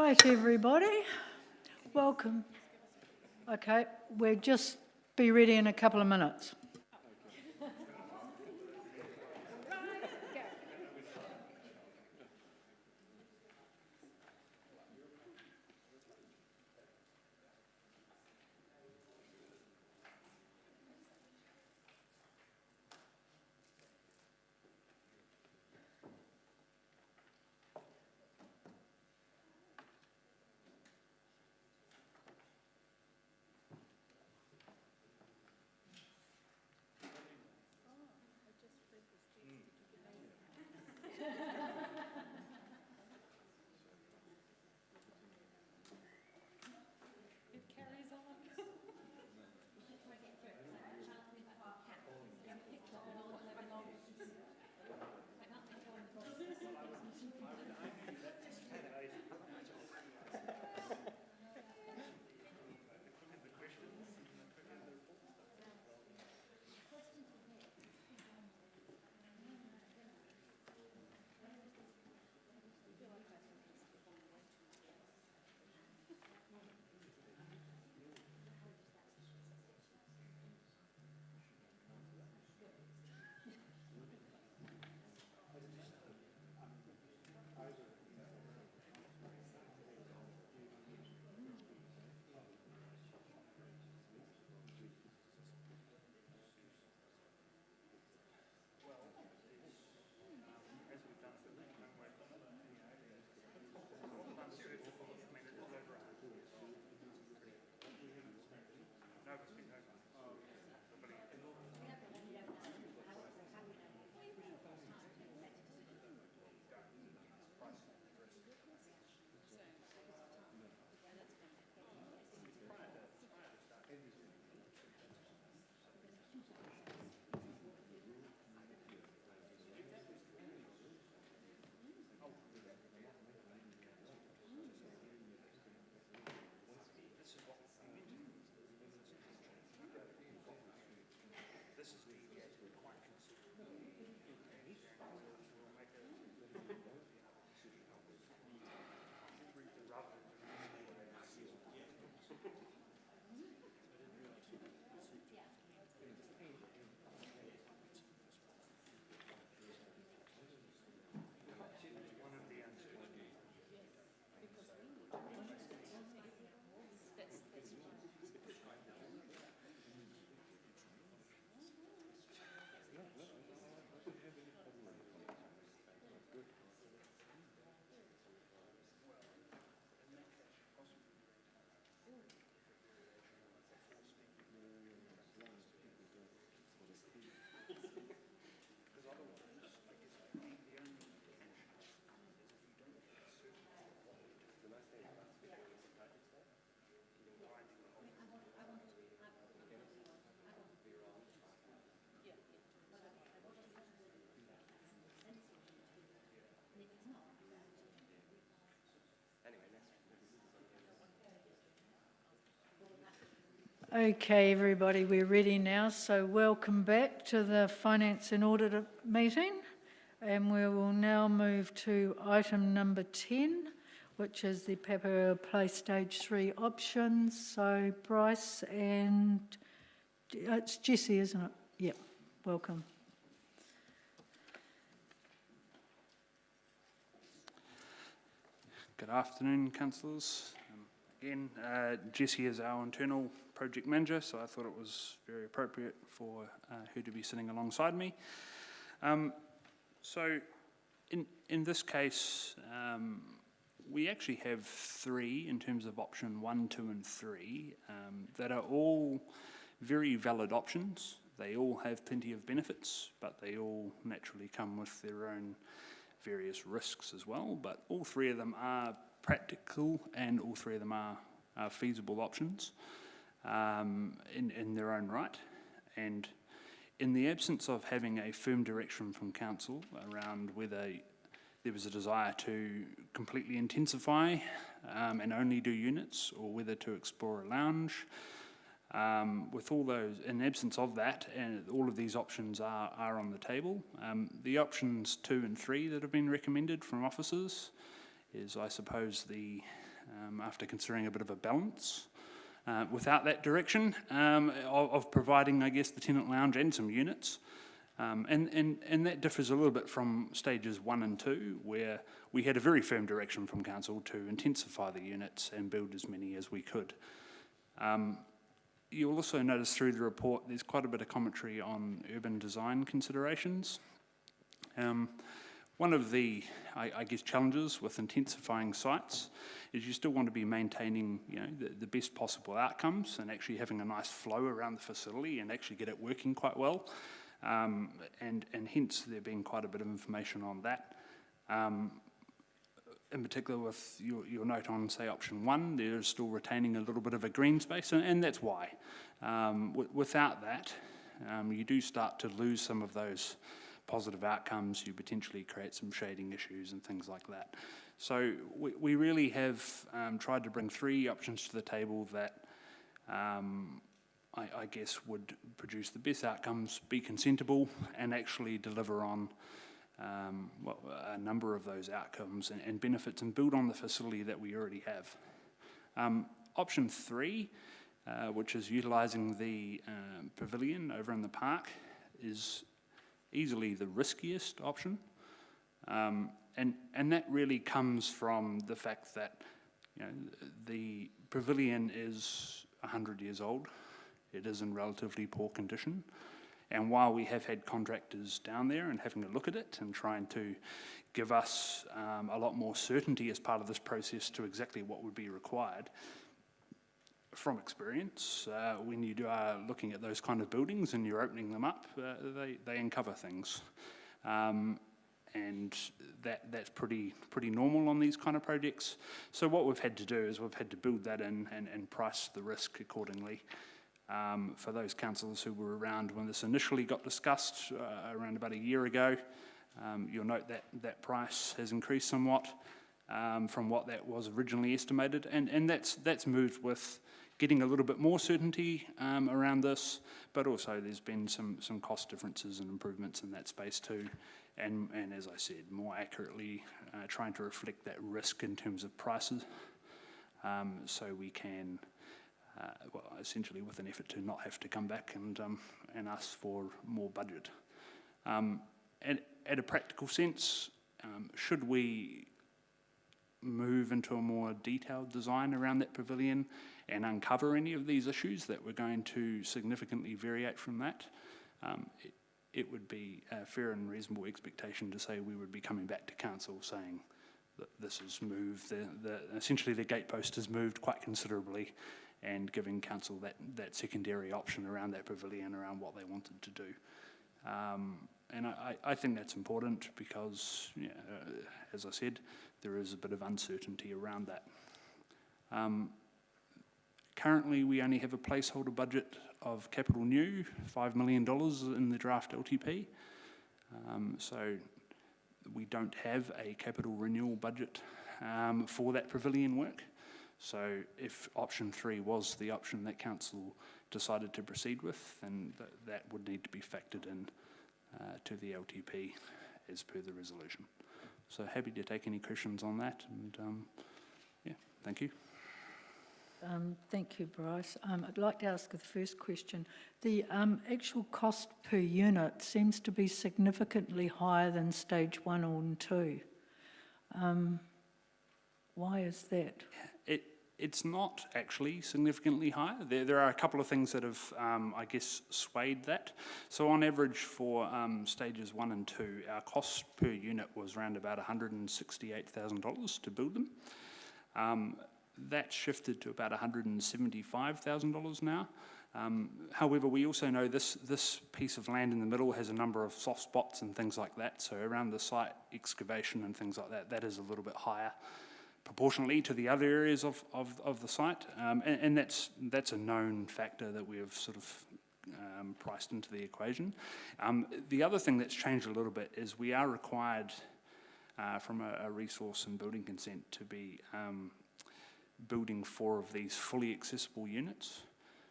Right, everybody, welcome. Okay, we'll just be ready in a couple of minutes. Okay, everybody, we're ready now, so welcome back to the Finance and Audit meeting, and we will now move to item number 10, which is the Paparoa Place Stage 3 options. So Bryce and it's Jessie, isn't it? Yep, welcome. Good afternoon, councillors. Again, Jessie is our internal project manager, so I thought it was very appropriate for her to be sitting alongside me. So in this case, we actually have three in terms of option 1, 2 and 3 that are all very valid options. They all have plenty of benefits, but they all naturally come with their own various risks as well. But all three of them are practical and all three of them are feasible options in their own right. And in the absence of having a firm direction from council around whether there was a desire to completely intensify and only do units, or whether to explore a lounge, with all those, in absence of that, and all of these options are on the table. The options 2 and 3 that have been recommended from officers is, I suppose, the after considering a bit of a balance. Without that direction of providing, I guess, the tenant lounge and some units. And that differs a little bit from stages 1 and 2, where we had a very firm direction from council to intensify the units and build as many as we could. You'll also notice through the report there's quite a bit of commentary on urban design considerations. One of the, I guess, challenges with intensifying sites is you still want to be maintaining, the best possible outcomes and actually having a nice flow around the facility and actually get it working quite well. And hence there being quite a bit of information on that. In particular with your note on, say, option 1, there's still retaining a little bit of a green space, and that's why. Without that, you do start to lose some of those positive outcomes. You potentially create some shading issues and things like that. So we really have tried to bring 3 options to the table that I guess would produce the best outcomes, be consentable, and actually deliver on a number of those outcomes and benefits and build on the facility that we already have. Option 3, which is utilising the pavilion over in the park, is easily the riskiest option. And that really comes from the fact that the pavilion is 100 years old. It is in relatively poor condition. And while we have had contractors down there and having a look at it and trying to give us a lot more certainty as part of this process to exactly what would be required, from experience, when you are looking at those kind of buildings and you're opening them up, they uncover things. And that's pretty normal on these kind of projects. So what we've had to do is we've had to build that in and price the risk accordingly. For those councillors who were around when this initially got discussed around about a year ago, you'll note that price has increased somewhat from what that was originally estimated, and that's moved with getting a little bit more certainty around this, but also there's been some cost differences and improvements in that space too, and as I said, more accurately trying to reflect that risk in terms of prices, so we can essentially with an effort to not have to come back and ask for more budget. At a practical sense, should we move into a more detailed design around that pavilion and uncover any of these issues that we're going to significantly variate from that, it would be a fair and reasonable expectation to say we would be coming back to council saying that this has moved, essentially the gatepost has moved quite considerably, and giving council that secondary option around that pavilion, around what they wanted to do. And I think that's important because, as I said, there is a bit of uncertainty around that. Currently, we only have a placeholder budget of capital new, $5 million in the draft LTP. So we don't have a capital renewal budget for that pavilion work. So if option 3 was the option that council decided to proceed with, then that would need to be factored in to the LTP as per the resolution. So happy to take any questions on that, and thank you. Thank you, Bryce. I'd like to ask the first question. The actual cost per unit seems to be significantly higher than stage 1 and 2. Why is that? It's not actually significantly higher. There are a couple of things that have, I guess, swayed that. So on average for stages 1 and 2, our cost per unit was around about $168,000 to build them. That shifted to about $175,000 now. However, we also know this piece of land in the middle has a number of soft spots and things like that. So around the site excavation and things like that, that is a little bit higher proportionally to the other areas of the site, and that's a known factor that we have sort of priced into the equation. The other thing that's changed a little bit is we are required from a resource and building consent to be building 4 of these fully accessible units.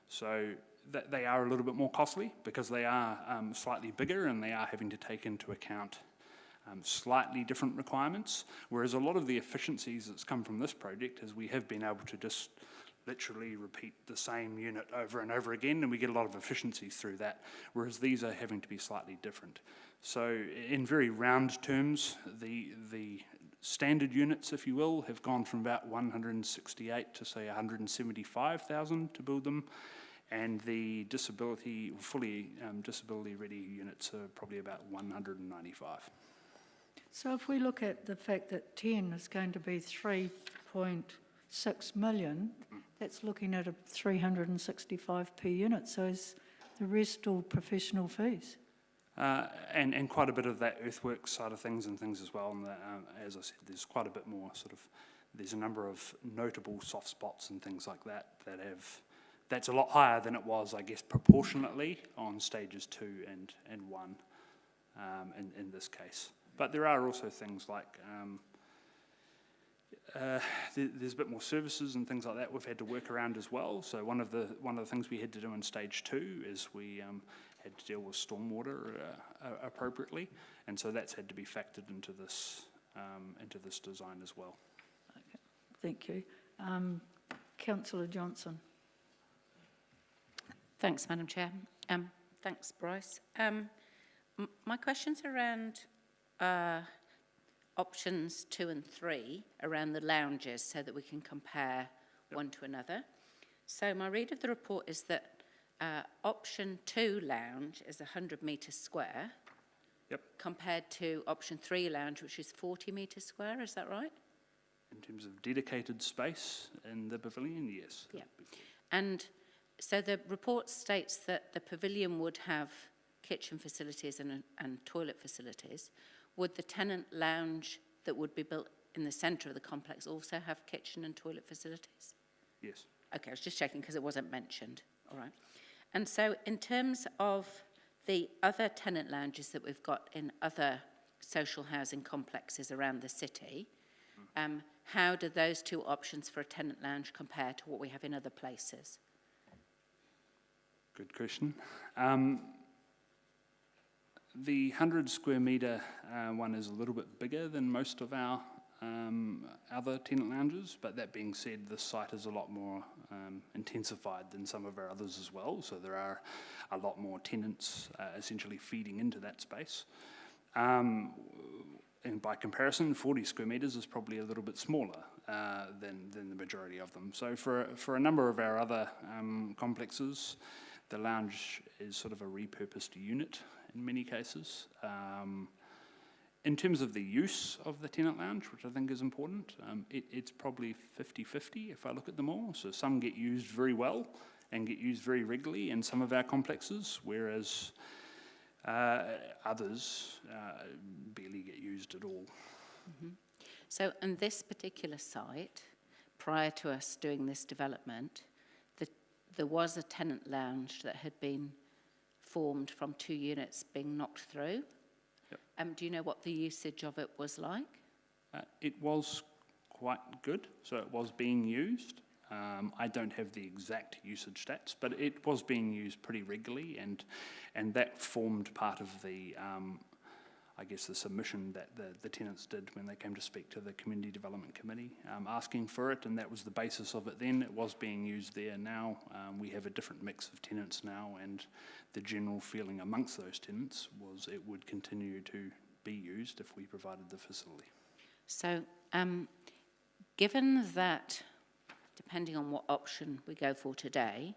So that they are a little bit more costly because they are slightly bigger and they are having to take into account slightly different requirements, whereas a lot of the efficiencies that's come from this project is we have been able to just literally repeat the same unit over and over again, and we get a lot of efficiencies through that, whereas these are having to be slightly different. So in very round terms, the standard units, if you will, have gone from about 168 to say 175,000 to build them, and the fully disability ready units are probably about 195. So if we look at the fact that 10 is going to be 3.6 million, that's looking at a 365 per unit. So is the rest all professional fees? And quite a bit of that earthworks side of things and things as well. And as I said, there's quite a bit more there's a number of notable soft spots and things like that's a lot higher than it was, I guess, proportionately on stages 2 and 1 in this case. But there are also things like there's a bit more services and things like that we've had to work around as well. So one of the things we had to do in stage 2 is we had to deal with stormwater appropriately, and so that's had to be factored into this design as well. Okay. Thank you. Councillor Johnson. Thanks, Madam Chair. Thanks, Bryce. My question's around options 2 and 3 around the lounges so that we can compare one to another. So my read of the report is that option 2 lounge is 100 metres square. Yep. Compared to option 3 lounge, which is 40 metres square, is that right? In terms of dedicated space in the pavilion, yes. Yeah. And so the report states that the pavilion would have kitchen facilities and toilet facilities. Would the tenant lounge that would be built in the centre of the complex also have kitchen and toilet facilities? Yes. Okay, I was just checking because it wasn't mentioned. All right. And so in terms of the other tenant lounges that we've got in other social housing complexes around the city, how do those 2 options for a tenant lounge compare to what we have in other places? Good question. The 100 square metre one is a little bit bigger than most of our other tenant lounges, but that being said, the site is a lot more intensified than some of our others as well, so there are a lot more tenants essentially feeding into that space. And by comparison, 40 square metres is probably a little bit smaller than the majority of them. So for a number of our other complexes, the lounge is sort of a repurposed unit in many cases. In terms of the use of the tenant lounge, which I think is important, it's probably 50-50 if I look at them all. So some get used very well and get used very regularly in some of our complexes, whereas others barely get used at all. Mm-hmm. So on this particular site, prior to us doing this development, there was a tenant lounge that had been formed from 2 units being knocked through. Yep. Do you know what the usage of it was like? It was quite good, so it was being used. I don't have the exact usage stats, but it was being used pretty regularly, and that formed part of the, I guess, the submission that the tenants did when they came to speak to the Community Development Committee, asking for it, and that was the basis of it then. It was being used there. Now we have a different mix of tenants now, and the general feeling amongst those tenants was it would continue to be used if we provided the facility. So given that, depending on what option we go for today,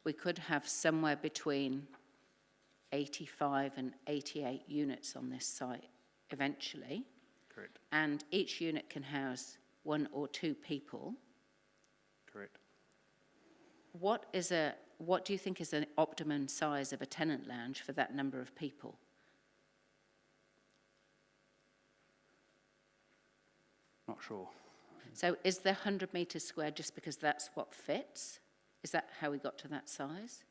we could have somewhere between 85 and 88 units on this site eventually. Correct. And each unit can house 1 or 2 people. Correct. What do you think is an optimum size of a tenant lounge for that number of people? Not sure. So is the 100 metres square just because that's what fits? Is that how we got to that size?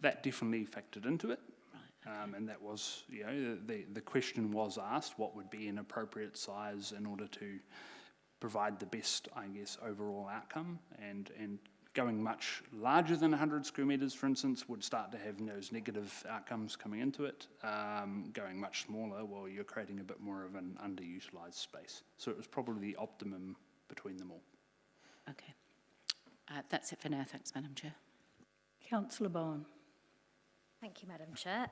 That definitely factored into it. Right, okay. And that was, the question was asked, what would be an appropriate size in order to provide the best, I guess, overall outcome, and going much larger than 100 square metres, for instance, would start to have those negative outcomes coming into it. Going much smaller, well, you're creating a bit more of an underutilised space. So it was probably the optimum between them all. Okay. That's it for now. Thanks, Madam Chair. Councillor Bowen. Thank you, Madam Chair.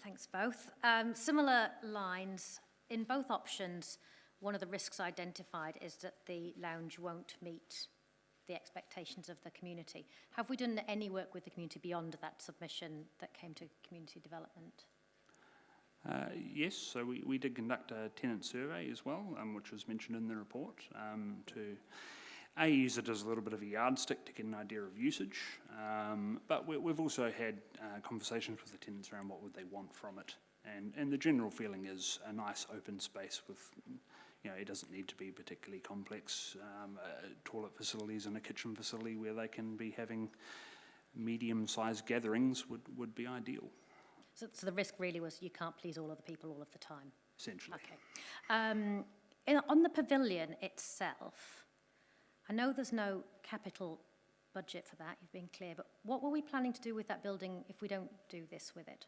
Thanks both. Similar lines, in both options, one of the risks identified is that the lounge won't meet the expectations of the community. Have we done any work with the community beyond that submission that came to community development? Yes, so we did conduct a tenant survey as well, which was mentioned in the report, to use it as a little bit of a yardstick to get an idea of usage, but we've also had conversations with the tenants around what would they want from it, and the general feeling is a nice open space with, it doesn't need to be particularly complex, toilet facilities and a kitchen facility where they can be having medium-sized gatherings would be ideal. So the risk really was you can't please all of the people all of the time? Essentially. Okay. On the pavilion itself, I know there's no capital budget for that, you've been clear, but what were we planning to do with that building if we don't do this with it?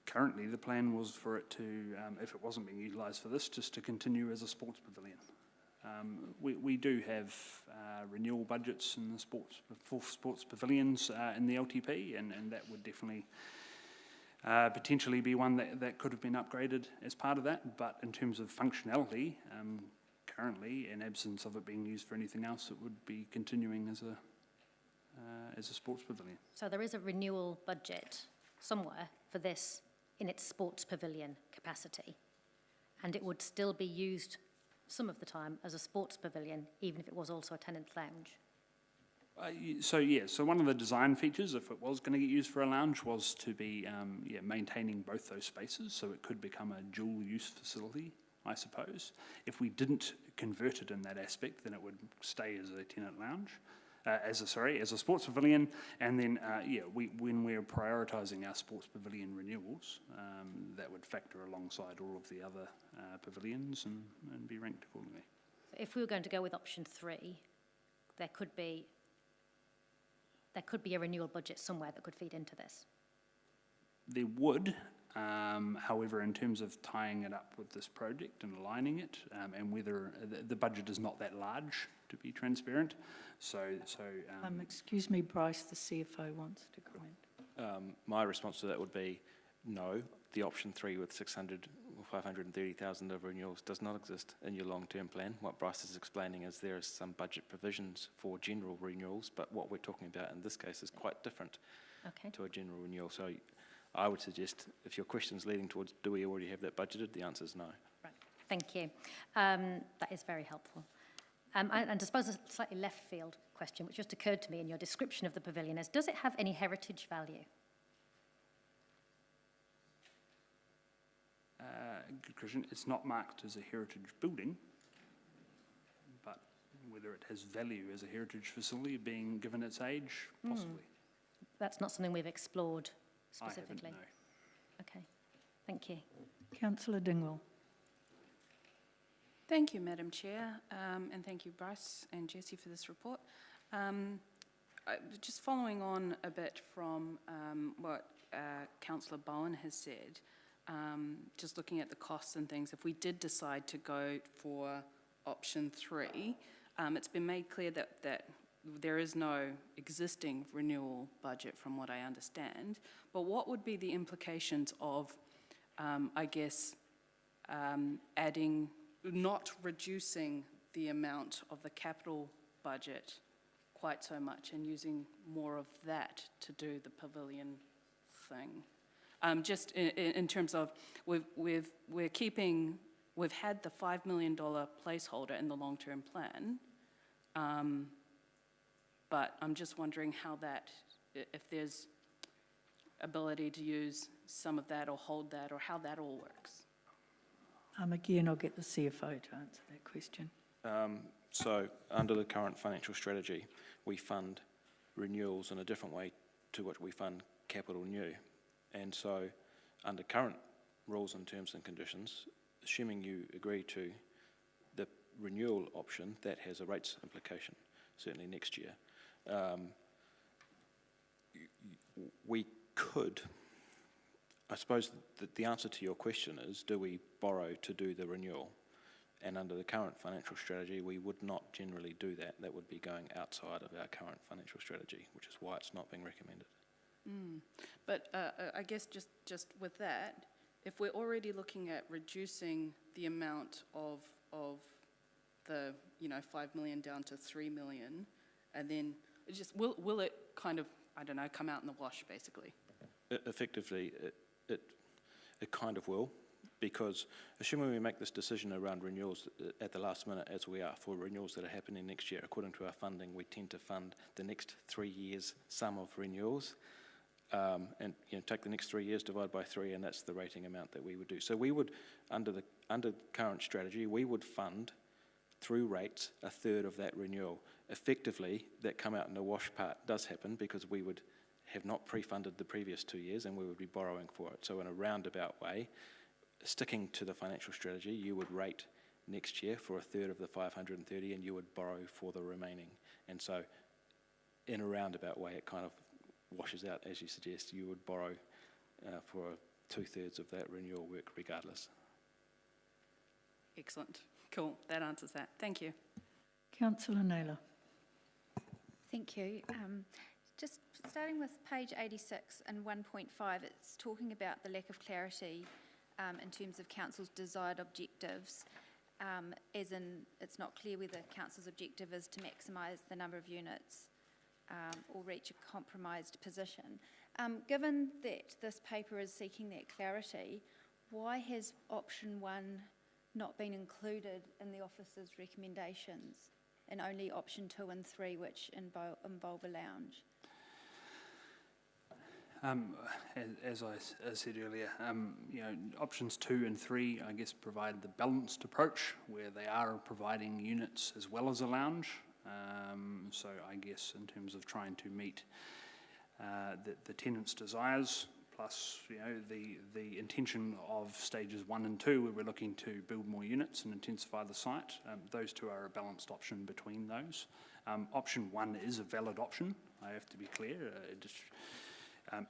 Currently, the plan was for it to, if it wasn't being utilised for this, just to continue as a sports pavilion. We do have renewal budgets in the sports pavilions in the LTP, and that would definitely potentially be one that could have been upgraded as part of that. But in terms of functionality, currently, in absence of it being used for anything else, it would be continuing as a sports pavilion. So there is a renewal budget somewhere for this in its sports pavilion capacity, and it would still be used some of the time as a sports pavilion, even if it was also a tenant lounge. So one of the design features, if it was going to get used for a lounge, was to be maintaining both those spaces, so it could become a dual-use facility, I suppose. If we didn't convert it in that aspect, then it would stay as a tenant lounge, as a sports pavilion, and then when we're prioritising our sports pavilion renewals, that would factor alongside all of the other pavilions and be ranked accordingly. If we were going to go with option 3, there could be a renewal budget somewhere that could feed into this. There would, however, in terms of tying it up with this project and aligning it, and whether the budget is not that large, to be transparent. Excuse me, Bryce, the CFO wants to comment. My response to that would be no. The option 3 with 600 or 530,000 of renewals does not exist in your long-term plan. What Bryce is explaining is there are some budget provisions for general renewals, but what we're talking about in this case is quite different to a general renewal. So I would suggest, if your question's leading towards do we already have that budgeted, the answer is no. Right, thank you. That is very helpful. And I suppose a slightly left field question, which just occurred to me in your description of the pavilion, is does it have any heritage value? Good question. It's not marked as a heritage building, but whether it has value as a heritage facility, being given its age, possibly. That's not something we've explored specifically. I haven't, no. Okay, thank you. Councillor Dingwall. Thank you, Madam Chair, and thank you, Bryce and Jessie, for this report. Just following on a bit from what Councillor Bowen has said, just looking at the costs and things, if we did decide to go for option 3, it's been made clear that there is no existing renewal budget from what I understand, but what would be the implications of, not reducing the amount of the capital budget quite so much and using more of that to do the pavilion thing? Just in terms of we've had the $5 million placeholder in the long-term plan, but I'm just wondering how that, if there's ability to use some of that or hold that, or how that all works. Again, I'll get the CFO to answer that question. So under the current financial strategy, we fund renewals in a different way to what we fund capital new. And so under current rules and terms and conditions, assuming you agree to renewal option, that has a rates implication, certainly next year. We could, I suppose the answer to your question is, do we borrow to do the renewal? And under the current financial strategy, we would not generally do that. That would be going outside of our current financial strategy, which is why it's not being recommended. But I guess just with that, if we're already looking at reducing the amount of the 5 million down to 3 million, and then it just will it kind of, I don't know, come out in the wash basically? Effectively, it kind of will, because assuming we make this decision around renewals at the last minute, as we are, for renewals that are happening next year, according to our funding, we tend to fund the next 3 years' sum of renewals, and take the next 3 years, divide by 3, and that's the rating amount that we would do. So we would, under current strategy, we would fund through rates a third of that renewal. Effectively, that come out in the wash part does happen because we would have not pre-funded the previous 2 years and we would be borrowing for it. So in a roundabout way, sticking to the financial strategy, you would rate next year for a third of the 530 and you would borrow for the remaining. And so in a roundabout way, it kind of washes out, as you suggest. You would borrow for 2/3 of that renewal work regardless. Excellent. Cool. That answers that. Thank you. Councillor Naylor. Thank you. Just starting with page 86 and 1.5, it's talking about the lack of clarity in terms of council's desired objectives, as in it's not clear whether council's objective is to maximise the number of units or reach a compromised position. Given that this paper is seeking that clarity, why has option 1 not been included in the officer's recommendations, and only option 2 and 3, which involve a lounge? As I said earlier, options 2 and 3, I guess, provide the balanced approach where they are providing units as well as a lounge. So I guess in terms of trying to meet the tenant's desires, plus the intention of stages 1 and 2, where we're looking to build more units and intensify the site, those two are a balanced option between those. Option 1 is a valid option, I have to be clear.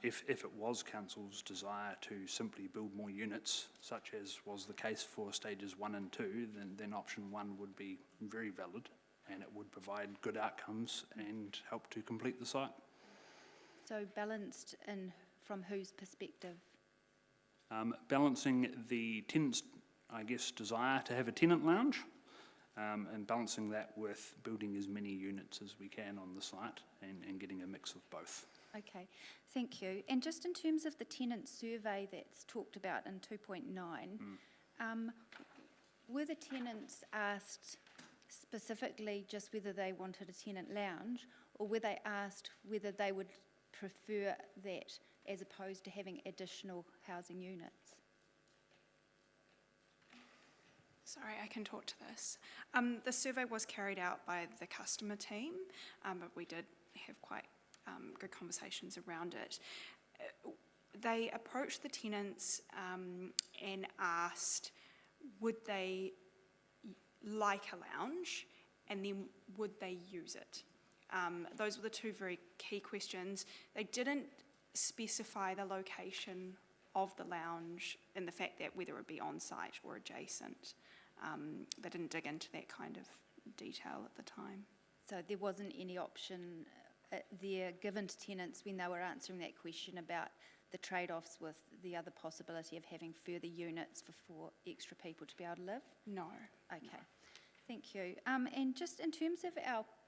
If it was council's desire to simply build more units, such as was the case for stages 1 and 2, then option 1 would be very valid and it would provide good outcomes and help to complete the site. So balanced in from whose perspective? Balancing the tenant's, I guess, desire to have a tenant lounge, and balancing that with building as many units as we can on the site and getting a mix of both. Okay, thank you. And just in terms of the tenant survey that's talked about in 2.9, were the tenants asked specifically just whether they wanted a tenant lounge, or were they asked whether they would prefer that as opposed to having additional housing units? Sorry, I can talk to this. The survey was carried out by the customer team, but we did have quite good conversations around it. They approached the tenants and asked, would they like a lounge, and then would they use it? Those were the two very key questions. They didn't specify the location of the lounge and the fact that whether it be on site or adjacent. They didn't dig into that kind of detail at the time. So there wasn't any option there given to tenants when they were answering that question about the trade-offs with the other possibility of having further units for 4 extra people to be able to live? No. Okay, thank you. And just in terms of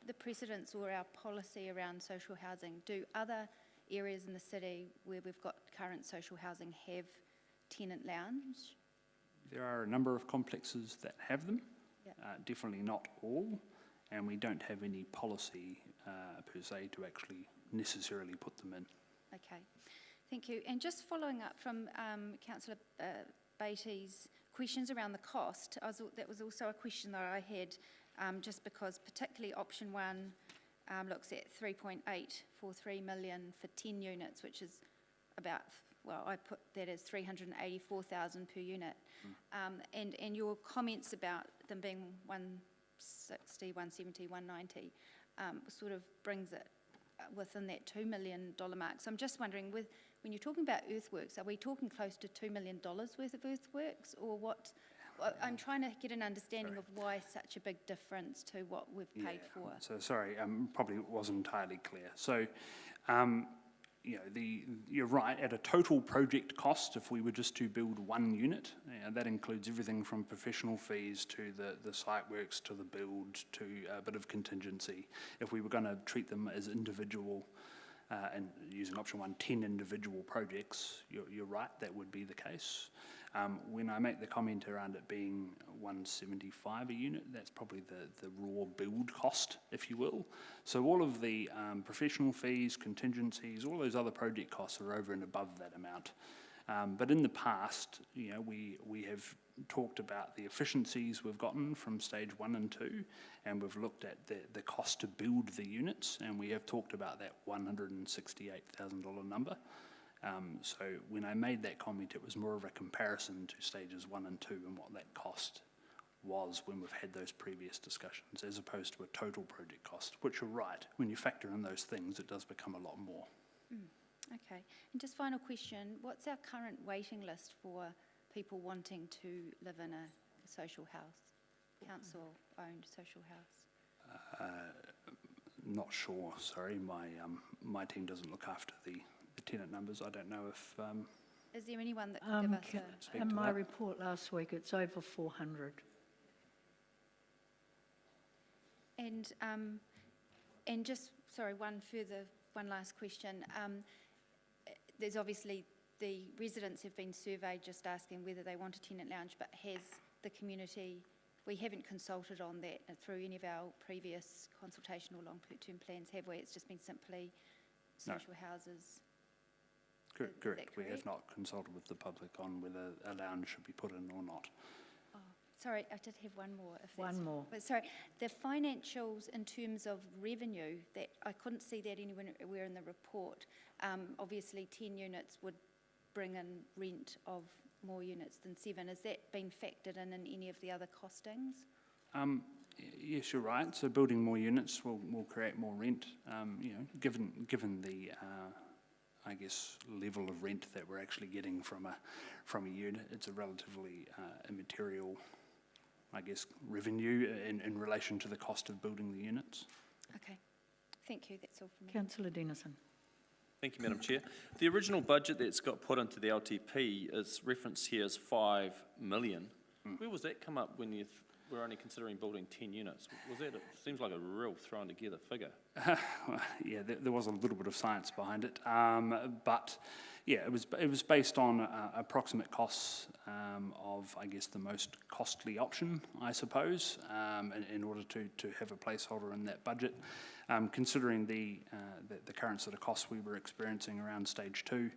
the precedents or our policy around social housing, do other areas in the city where we've got current social housing have tenant lounge? There are a number of complexes that have them, definitely not all, and we don't have any policy per se to actually necessarily put them in. Okay, thank you. And just following up from Councillor Beatty's questions around the cost, that was also a question that I had, just because particularly option 1 looks at 3.843 million for 10 units, which is about well, I put that as 384,000 per unit. And your comments about them being 160, 170, 190 sort of brings it within that $2 million mark. So I'm just wondering, when you're talking about earthworks, are we talking close to $2 million worth of earthworks, or what? I'm trying to get an understanding of why such a big difference to what we've paid for. So sorry, probably wasn't entirely clear. So, you know, you're right, at a total project cost, if we were just to build one unit, that includes everything from professional fees to the site works to the build to a bit of contingency. If we were going to treat them as individual, and using option 1, 10 individual projects, you're right, that would be the case. When I make the comment around it being 175 a unit, that's probably the raw build cost, if you will. So all of the professional fees, contingencies, all those other project costs are over and above that amount. But in the past, you know, we have talked about the efficiencies we've gotten from stage 1 and 2, and we've looked at the cost to build the units, and we have talked about that $168,000 number. So when I made that comment, it was more of a comparison to stages 1 and 2 and what that cost was when we've had those previous discussions, as opposed to a total project cost, which you're right, when you factor in those things, it does become a lot more. Okay, and just final question, what's our current waiting list for people wanting to live in a social house, council-owned social house? Not sure, sorry, my team doesn't look after the tenant numbers. I don't know if... Is there anyone that can give us in my report last week, it's over 400. And just, sorry, one last question. There's obviously, the residents have been surveyed just asking whether they want a tenant lounge, but has the community, we haven't consulted on that through any of our previous consultation or long-term plans, have we? It's just been simply social houses. Correct. We have not consulted with the public on whether a lounge should be put in or not. Oh, sorry, I did have one more. One more. But sorry, the financials in terms of revenue, that I couldn't see that anywhere in the report. Obviously, 10 units would bring in rent of more units than 7. Has that been factored in any of the other costings? Yes, you're right. So building more units will create more rent. You know, given the I guess level of rent that we're actually getting from a unit, it's a relatively immaterial, I guess, revenue in relation to the cost of building the units. Okay, thank you. That's all from me. Councillor Denison. Thank you, Madam Chair. The original budget that's got put into the LTP is referenced here as 5 million. Where was that come up when you were only considering building 10 units? Was that, it seems like a real thrown together figure. Yeah, there was a little bit of science behind it, but yeah, it was based on approximate costs of, I guess, the most costly option, I suppose, in order to have a placeholder in that budget. Considering the current sort of costs we were experiencing around stage 2,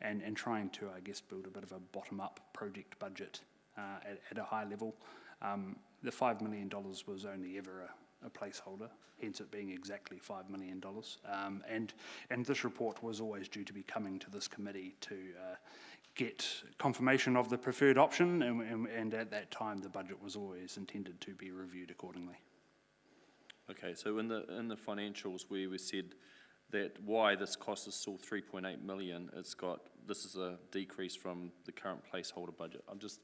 and trying to, I guess, build a bit of a bottom-up project budget at a high level, the $5 million was only ever a placeholder, hence it being exactly $5 million. And this report was always due to be coming to this committee to get confirmation of the preferred option, and at that time the budget was always intended to be reviewed accordingly. Okay, so in the financials where we said that why this cost is still 3.8 million, this is a decrease from the current placeholder budget. I'm just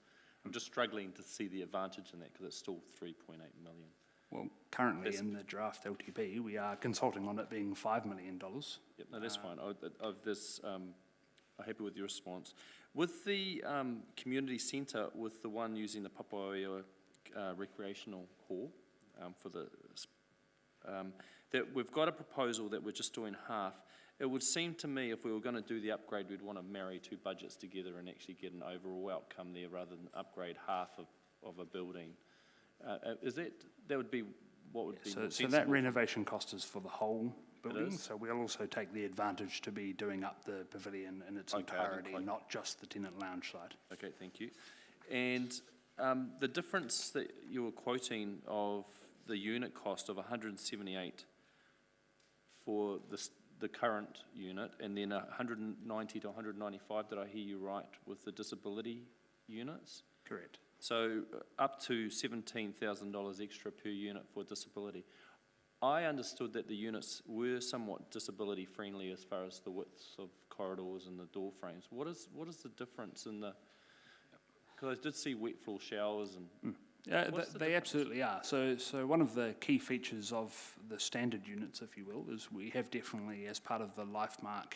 struggling to see the advantage in that because it's still 3.8 million. Well, currently in the draft LTP, we are consulting on it being $5 million. Yep, no, that's fine. I'm happy with your response. With the community centre, with the one using the Papaoa recreational hall for the that we've got a proposal that we're just doing half. It would seem to me if we were going to do the upgrade, we'd want to marry two budgets together and actually get an overall outcome there rather than upgrade half of a building. That would be what would be more sensible. So that renovation cost is for the whole building, so we'll also take the advantage to be doing up the pavilion in its entirety, not just the tenant lounge side. Okay, thank you. And the difference that you were quoting of the unit cost of 178 for the current unit, and then 190 to 195, did I hear you right, with the disability units? Correct. So up to $17,000 extra per unit for disability. I understood that the units were somewhat disability friendly as far as the widths of corridors and the door frames. What is the difference in the, because I did see wet floor showers and... Yeah, What's the they difference? absolutely are. So one of the key features of the standard units, if you will, is we have definitely, as part of the LifeMark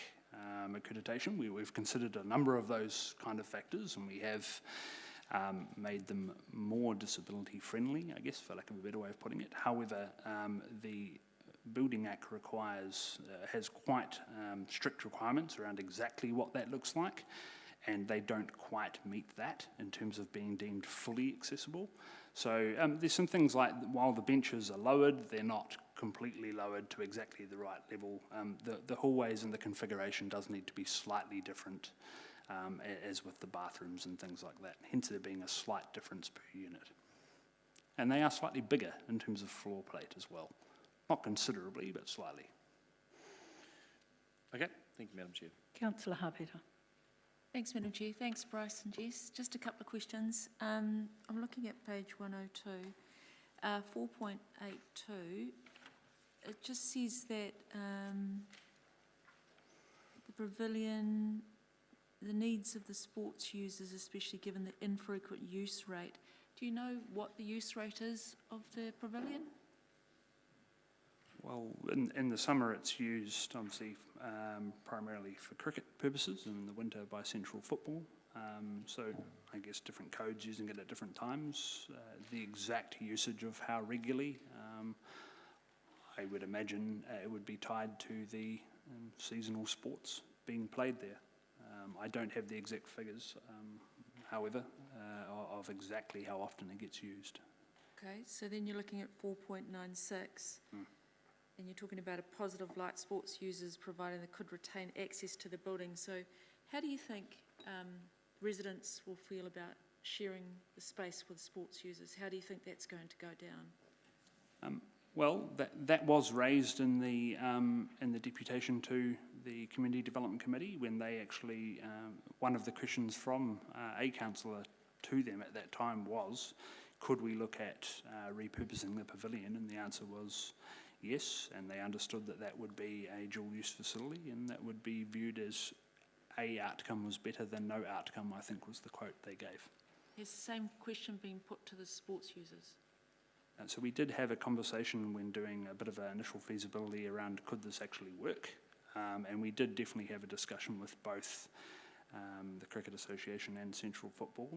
accreditation, we've considered a number of those kind of factors, and we have made them more disability friendly, I guess, for lack of a better way of putting it. However, the Building Act has quite strict requirements around exactly what that looks like, and they don't quite meet that in terms of being deemed fully accessible. So there's some things like, while the benches are lowered, they're not completely lowered to exactly the right level. The hallways and the configuration does need to be slightly different, as with the bathrooms and things like that, hence there being a slight difference per unit. And they are slightly bigger in terms of floor plate as well. Not considerably, but slightly. Okay, thank you, Madam Chair. Councillor Hapeta. Thanks, Madam Chair. Thanks, Bryce and Jess. Just a couple of questions. I'm looking at page 102, 4.82. It just says that the pavilion, the needs of the sports users, especially given the infrequent use rate. Do you know what the use rate is of the pavilion? Well, in the summer it's used obviously primarily for cricket purposes, and in the winter by Central Football. So I guess different codes using it at different times. The exact usage of how regularly, I would imagine it would be tied to the seasonal sports being played there. I don't have the exact figures, however, of exactly how often it gets used. Okay, so then you're looking at 4.96. And you're talking about a positive light sports users providing they could retain access to the building. So how do you think residents will feel about sharing the space with sports users? How do you think that's going to go down? Well, that was raised in the deputation to the Community Development Committee when they actually, one of the questions from a councillor to them at that time was, could we look at repurposing the pavilion? And the answer was yes, and they understood that that would be a dual-use facility and that would be viewed as a outcome was better than no outcome, I think was the quote they gave. Has the same question been put to the sports users? So we did have a conversation when doing a bit of an initial feasibility around could this actually work, and we did definitely have a discussion with both the Cricket Association and Central Football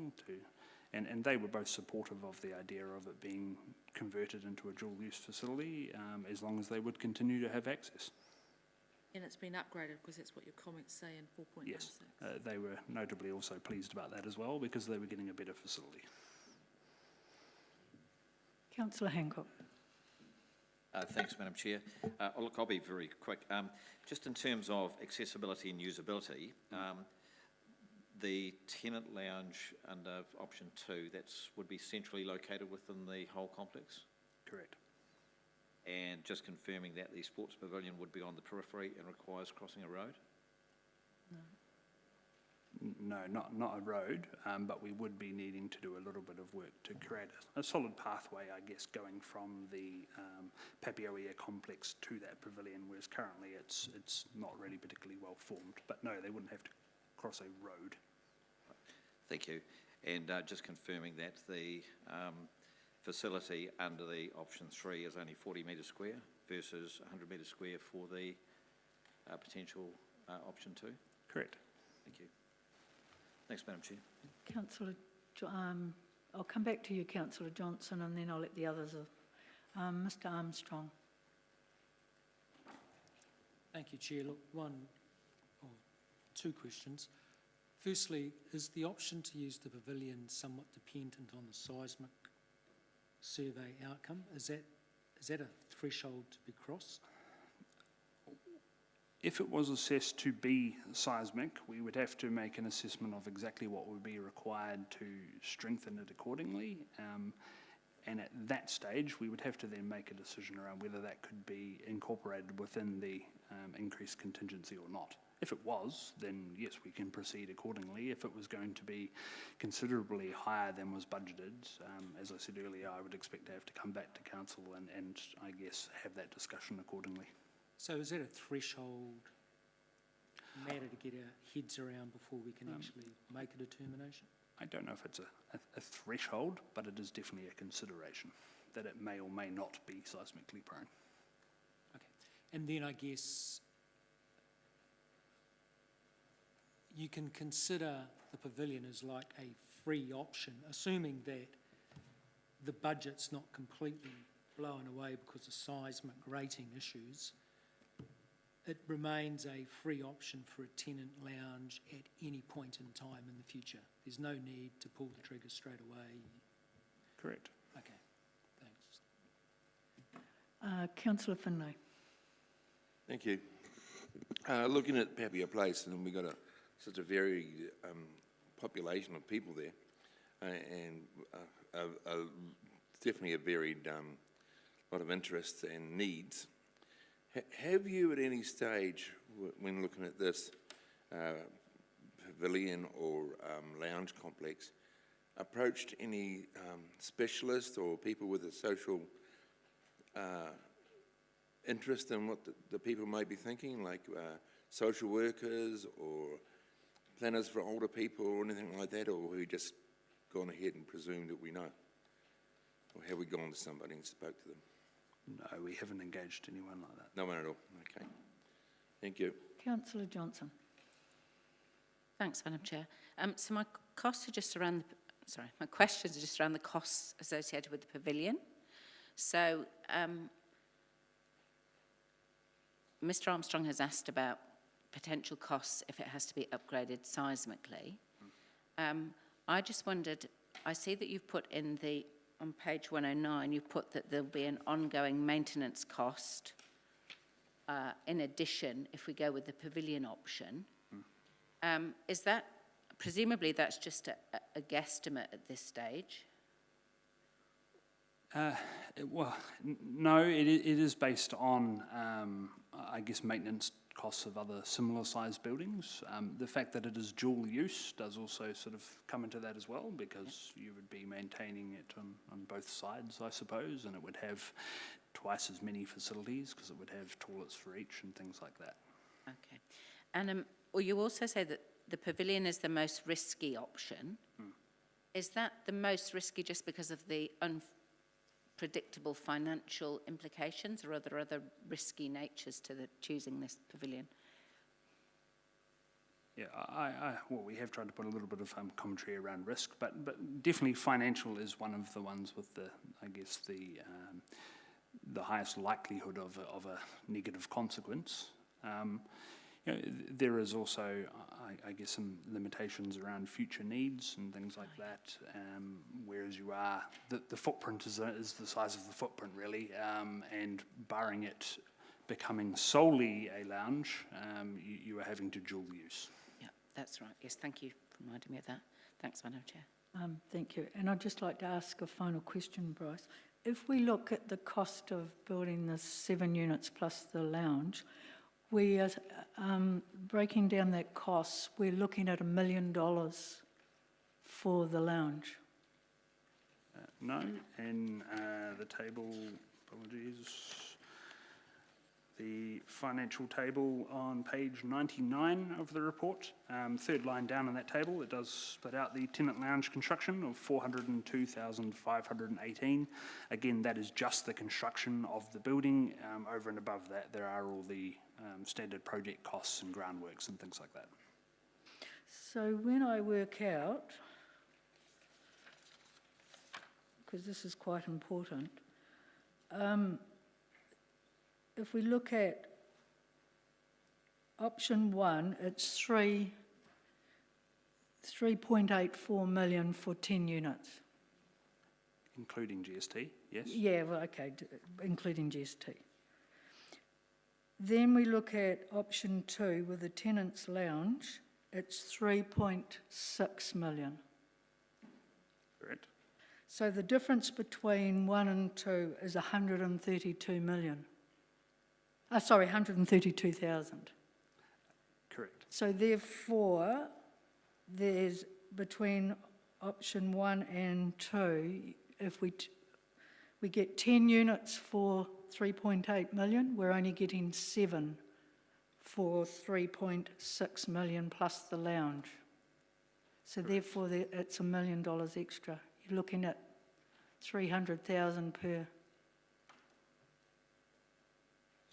and they were both supportive of the idea of it being converted into a dual-use facility as long as they would continue to have access. And it's been upgraded because that's what your comments say in 4.96. Yes, they were notably also pleased about that as well because they were getting a better facility. Councillor Hancock. Thanks, Madam Chair. Look, I'll be very quick. Just in terms of accessibility and usability, the tenant lounge under option 2, would be centrally located within the whole complex? Correct. And just confirming that the sports pavilion would be on the periphery and requires crossing a road? No, not a road, but we would be needing to do a little bit of work to create a solid pathway, I guess, going from the Pavilion complex to that pavilion, whereas currently it's not really particularly well formed. But no, they wouldn't have to cross a road. Thank you. And just confirming that the facility under the option 3 is only 40 metres square versus 100 metres square for the potential option 2? Correct. Thank you. Thanks, Madam Chair. Councillor, I'll come back to you, Councillor Johnson, and then I'll let the others. Mr Armstrong. Thank you, Chair. Look, two questions. Firstly, is the option to use the pavilion somewhat dependent on the seismic survey outcome? Is that a threshold to be crossed? If it was assessed to be seismic, we would have to make an assessment of exactly what would be required to strengthen it accordingly. And at that stage, we would have to then make a decision around whether that could be incorporated within the increased contingency or not. If it was, then yes, we can proceed accordingly. If it was going to be considerably higher than was budgeted, as I said earlier, I would expect to have to come back to council and I guess have that discussion accordingly. So is that a threshold matter to get our heads around before we can actually make a determination? I don't know if it's a threshold, but it is definitely a consideration that it may or may not be seismically prone. Okay. And then I guess you can consider the pavilion as like a free option, assuming that the budget's not completely blown away because of seismic rating issues. It remains a free option for a tenant lounge at any point in time in the future. There's no need to pull the trigger straight away. Correct. Okay, thanks. Councillor Finlay. Thank you. Looking at Pavilion Place, and we've got such a varied population of people there, and definitely a varied lot of interests and needs. Have you at any stage, when looking at this pavilion or lounge complex, approached any specialists or people with a social interest in what the people might be thinking, like social workers or planners for older people or anything like that, or have we just gone ahead and presumed that we know? Or have we gone to somebody and spoke to them? No, we haven't engaged anyone like that. No one at all. Okay. Thank you. Councillor Johnson. Thanks, Madam Chair. So my costs are just around, my questions are just around the costs associated with the pavilion. So Mr. Armstrong has asked about potential costs if it has to be upgraded seismically. I just wondered, I see that you've put in the, on page 109, you put that there'll be an ongoing maintenance cost in addition if we go with the pavilion option. Is that, presumably that's just a guesstimate at this stage? Well, no, it is based on, I guess, maintenance costs of other similar sized buildings. The fact that it is dual use does also sort of come into that as well, because you would be maintaining it on both sides, I suppose, and it would have twice as many facilities because it would have toilets for each and things like that. Okay. And well, you also say that the pavilion is the most risky option. Is that the most risky just because of the unpredictable financial implications, or are there other risky natures to choosing this pavilion? Yeah, well, we have tried to put a little bit of commentary around risk, but definitely financial is one of the ones with the, I guess, the highest likelihood of a negative consequence. You know, there is also, I guess, some limitations around future needs and things like that. Whereas you are, the footprint is the size of the footprint really, and barring it becoming solely a lounge, you are having to dual use. Yeah, that's right. Yes, thank you for reminding me of that. Thanks, Madam Chair. Thank you. And I'd just like to ask a final question, Bryce. If we look at the cost of building the 7 units plus the lounge, we are breaking down that cost, we're looking at $1 million for the lounge. No, in the table, apologies, the financial table on page 99 of the report, third line down in that table, it does split out the tenant lounge construction of $402,518. Again, that is just the construction of the building. Over and above that, there are all the standard project costs and groundworks and things like that. So when I work out, because this is quite important, if we look at option 1, it's 3.84 million for 10 units. Including GST, yes? Yeah, well, okay, including GST. Then we look at option 2 with the tenants lounge, it's 3.6 million. Correct. So the difference between 1 and 2 is 132 million. 132,000. Correct. So therefore, there's between option 1 and 2, if we get 10 units for 3.8 million, we're only getting 7 for 3.6 million plus the lounge. So therefore, it's $1 million extra. You're looking at 300,000 per.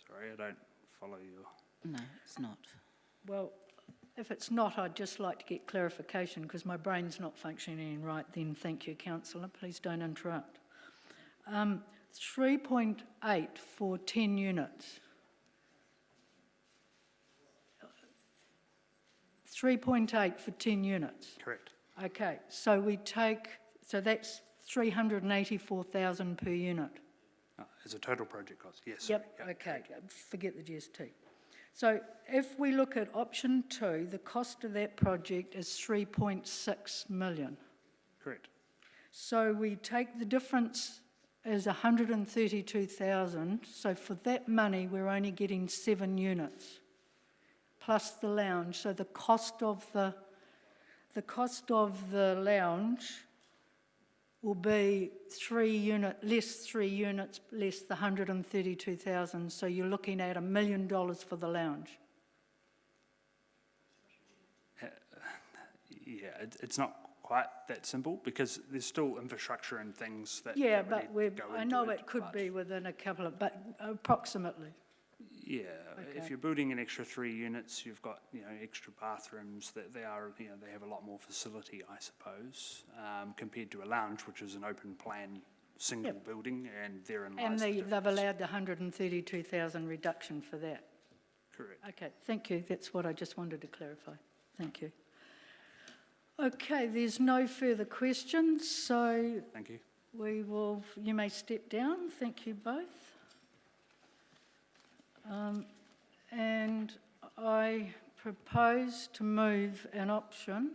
Sorry, I don't follow your... No, it's not. Well, if it's not, I'd just like to get clarification because my brain's not functioning right then. Thank you, councillor. Please don't interrupt. 3.8 for 10 units. 3.8 for 10 units. Correct. Okay, so that's 384,000 per unit. As a total project cost, yes. Yep, sorry, okay, forget the GST. So if we look at option 2, the cost of that project is 3.6 million. Correct. So we take the difference is 132,000. So for that money, we're only getting 7 units plus the lounge. So the cost of the lounge will be 3 units, less the 132,000. So you're looking at $1 million for the lounge. Yeah, it's not quite that simple because there's still infrastructure and things that Yeah, that but really go I into know it could be within a couple of, but approximately. Yeah, Okay. if you're building an extra 3 units, you've got, extra bathrooms, that they have a lot more facility, I suppose, compared to a lounge, which is an open plan single building, and therein lies And the they've difference. allowed the 132,000 reduction for that. Correct. Okay, thank you. That's what I just wanted to clarify. Thank you. Okay, there's no further questions, so Thank you. you may step down. Thank you both. And I propose to move an option,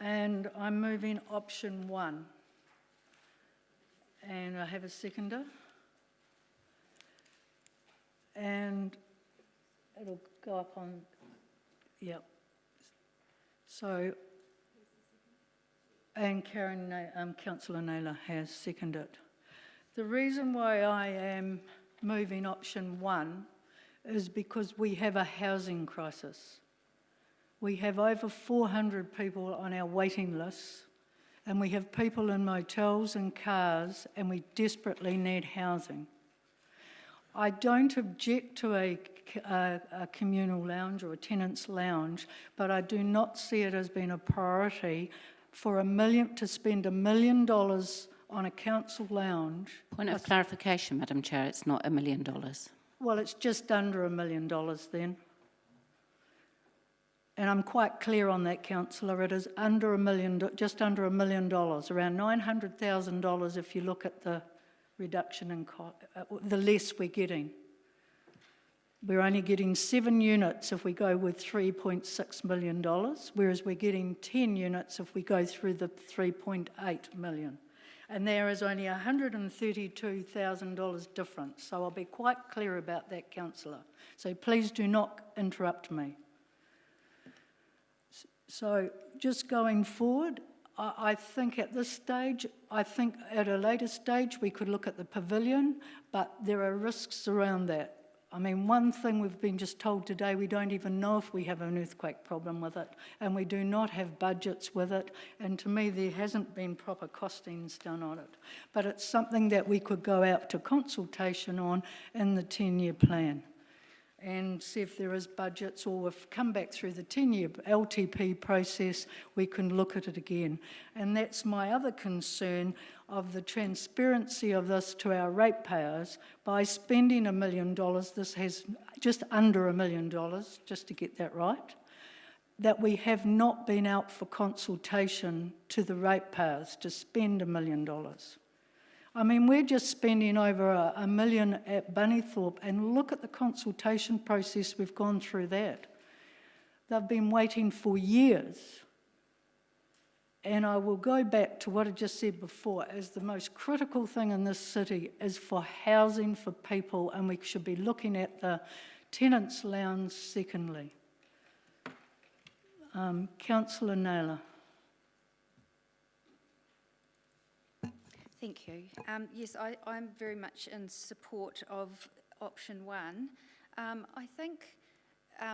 and I'm moving option 1. And I have a seconder. And it'll go up on, yep. So, and Councillor Naylor has seconded. The reason why I am moving option 1 is because we have a housing crisis. We have over 400 people on our waiting lists, and we have people in motels and cars, and we desperately need housing. I don't object to a communal lounge or a tenant's lounge, but I do not see it as being a priority to spend $1 million on a council lounge. Point of clarification, Madam Chair, it's not $1 million. Well, it's just under $1 million then. And I'm quite clear on that, councillor. It is under $1 million, just under $1 million, around $900,000 if you look at the reduction in the less we're getting. We're only getting 7 units if we go with $3.6 million, whereas we're getting 10 units if we go through the $3.8 million. And there is only $132,000 difference. So I'll be quite clear about that, councillor. So please do not interrupt me. So just going forward, I think at this stage, I think at a later stage we could look at the pavilion, but there are risks around that. I mean, one thing we've been just told today, we don't even know if we have an earthquake problem with it, and we do not have budgets with it, and to me there hasn't been proper costings done on it. But it's something that we could go out to consultation on in the 10-year plan and see if there is budgets, or if come back through the 10-year LTP process, we can look at it again. And that's my other concern of the transparency of this to our ratepayers. By spending $1 million, this has just under $1 million, just to get that right, that we have not been out for consultation to the ratepayers to spend $1 million. I mean, we're just spending over $1 million at Bunnythorpe, and look at the consultation process we've gone through that. They've been waiting for years. And I will go back to what I just said before, as the most critical thing in this city is for housing for people, and we should be looking at the tenants' lounge secondly. Councillor Naylor. Thank you. Yes, I'm very much in support of option one. I think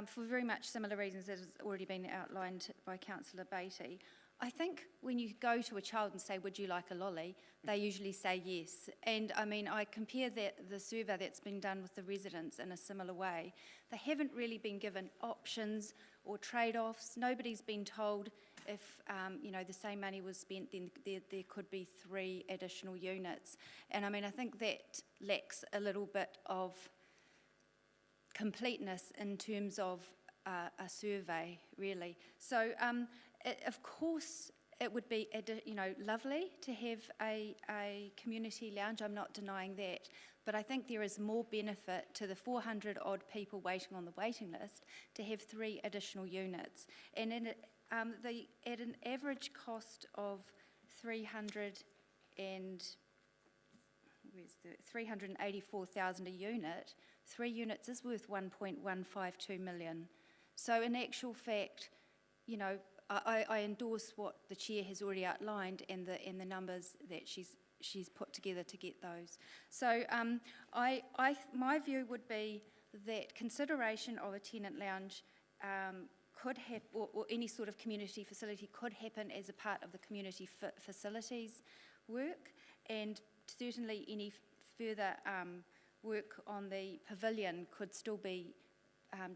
for very much similar reasons that has already been outlined by Councillor Beattie, I think when you go to a child and say, would you like a lolly, they usually say yes. And I mean, I compare the survey that's been done with the residents in a similar way. They haven't really been given options or trade-offs. Nobody's been told if, the same money was spent, then there could be 3 additional units. And I mean, I think that lacks a little bit of completeness in terms of a survey, really. So, of course, it would be, lovely to have a community lounge. I'm not denying that. But I think there is more benefit to the 400 odd people waiting on the waiting list to have 3 additional units. And at an average cost of 384,000 a unit, 3 units is worth 1.152 million. So in actual fact, I endorse what the chair has already outlined and the numbers that she's put together to get those. So my view would be that consideration of a tenant lounge could happen, or any sort of community facility could happen as a part of the community facilities work, and certainly any further work on the pavilion could still be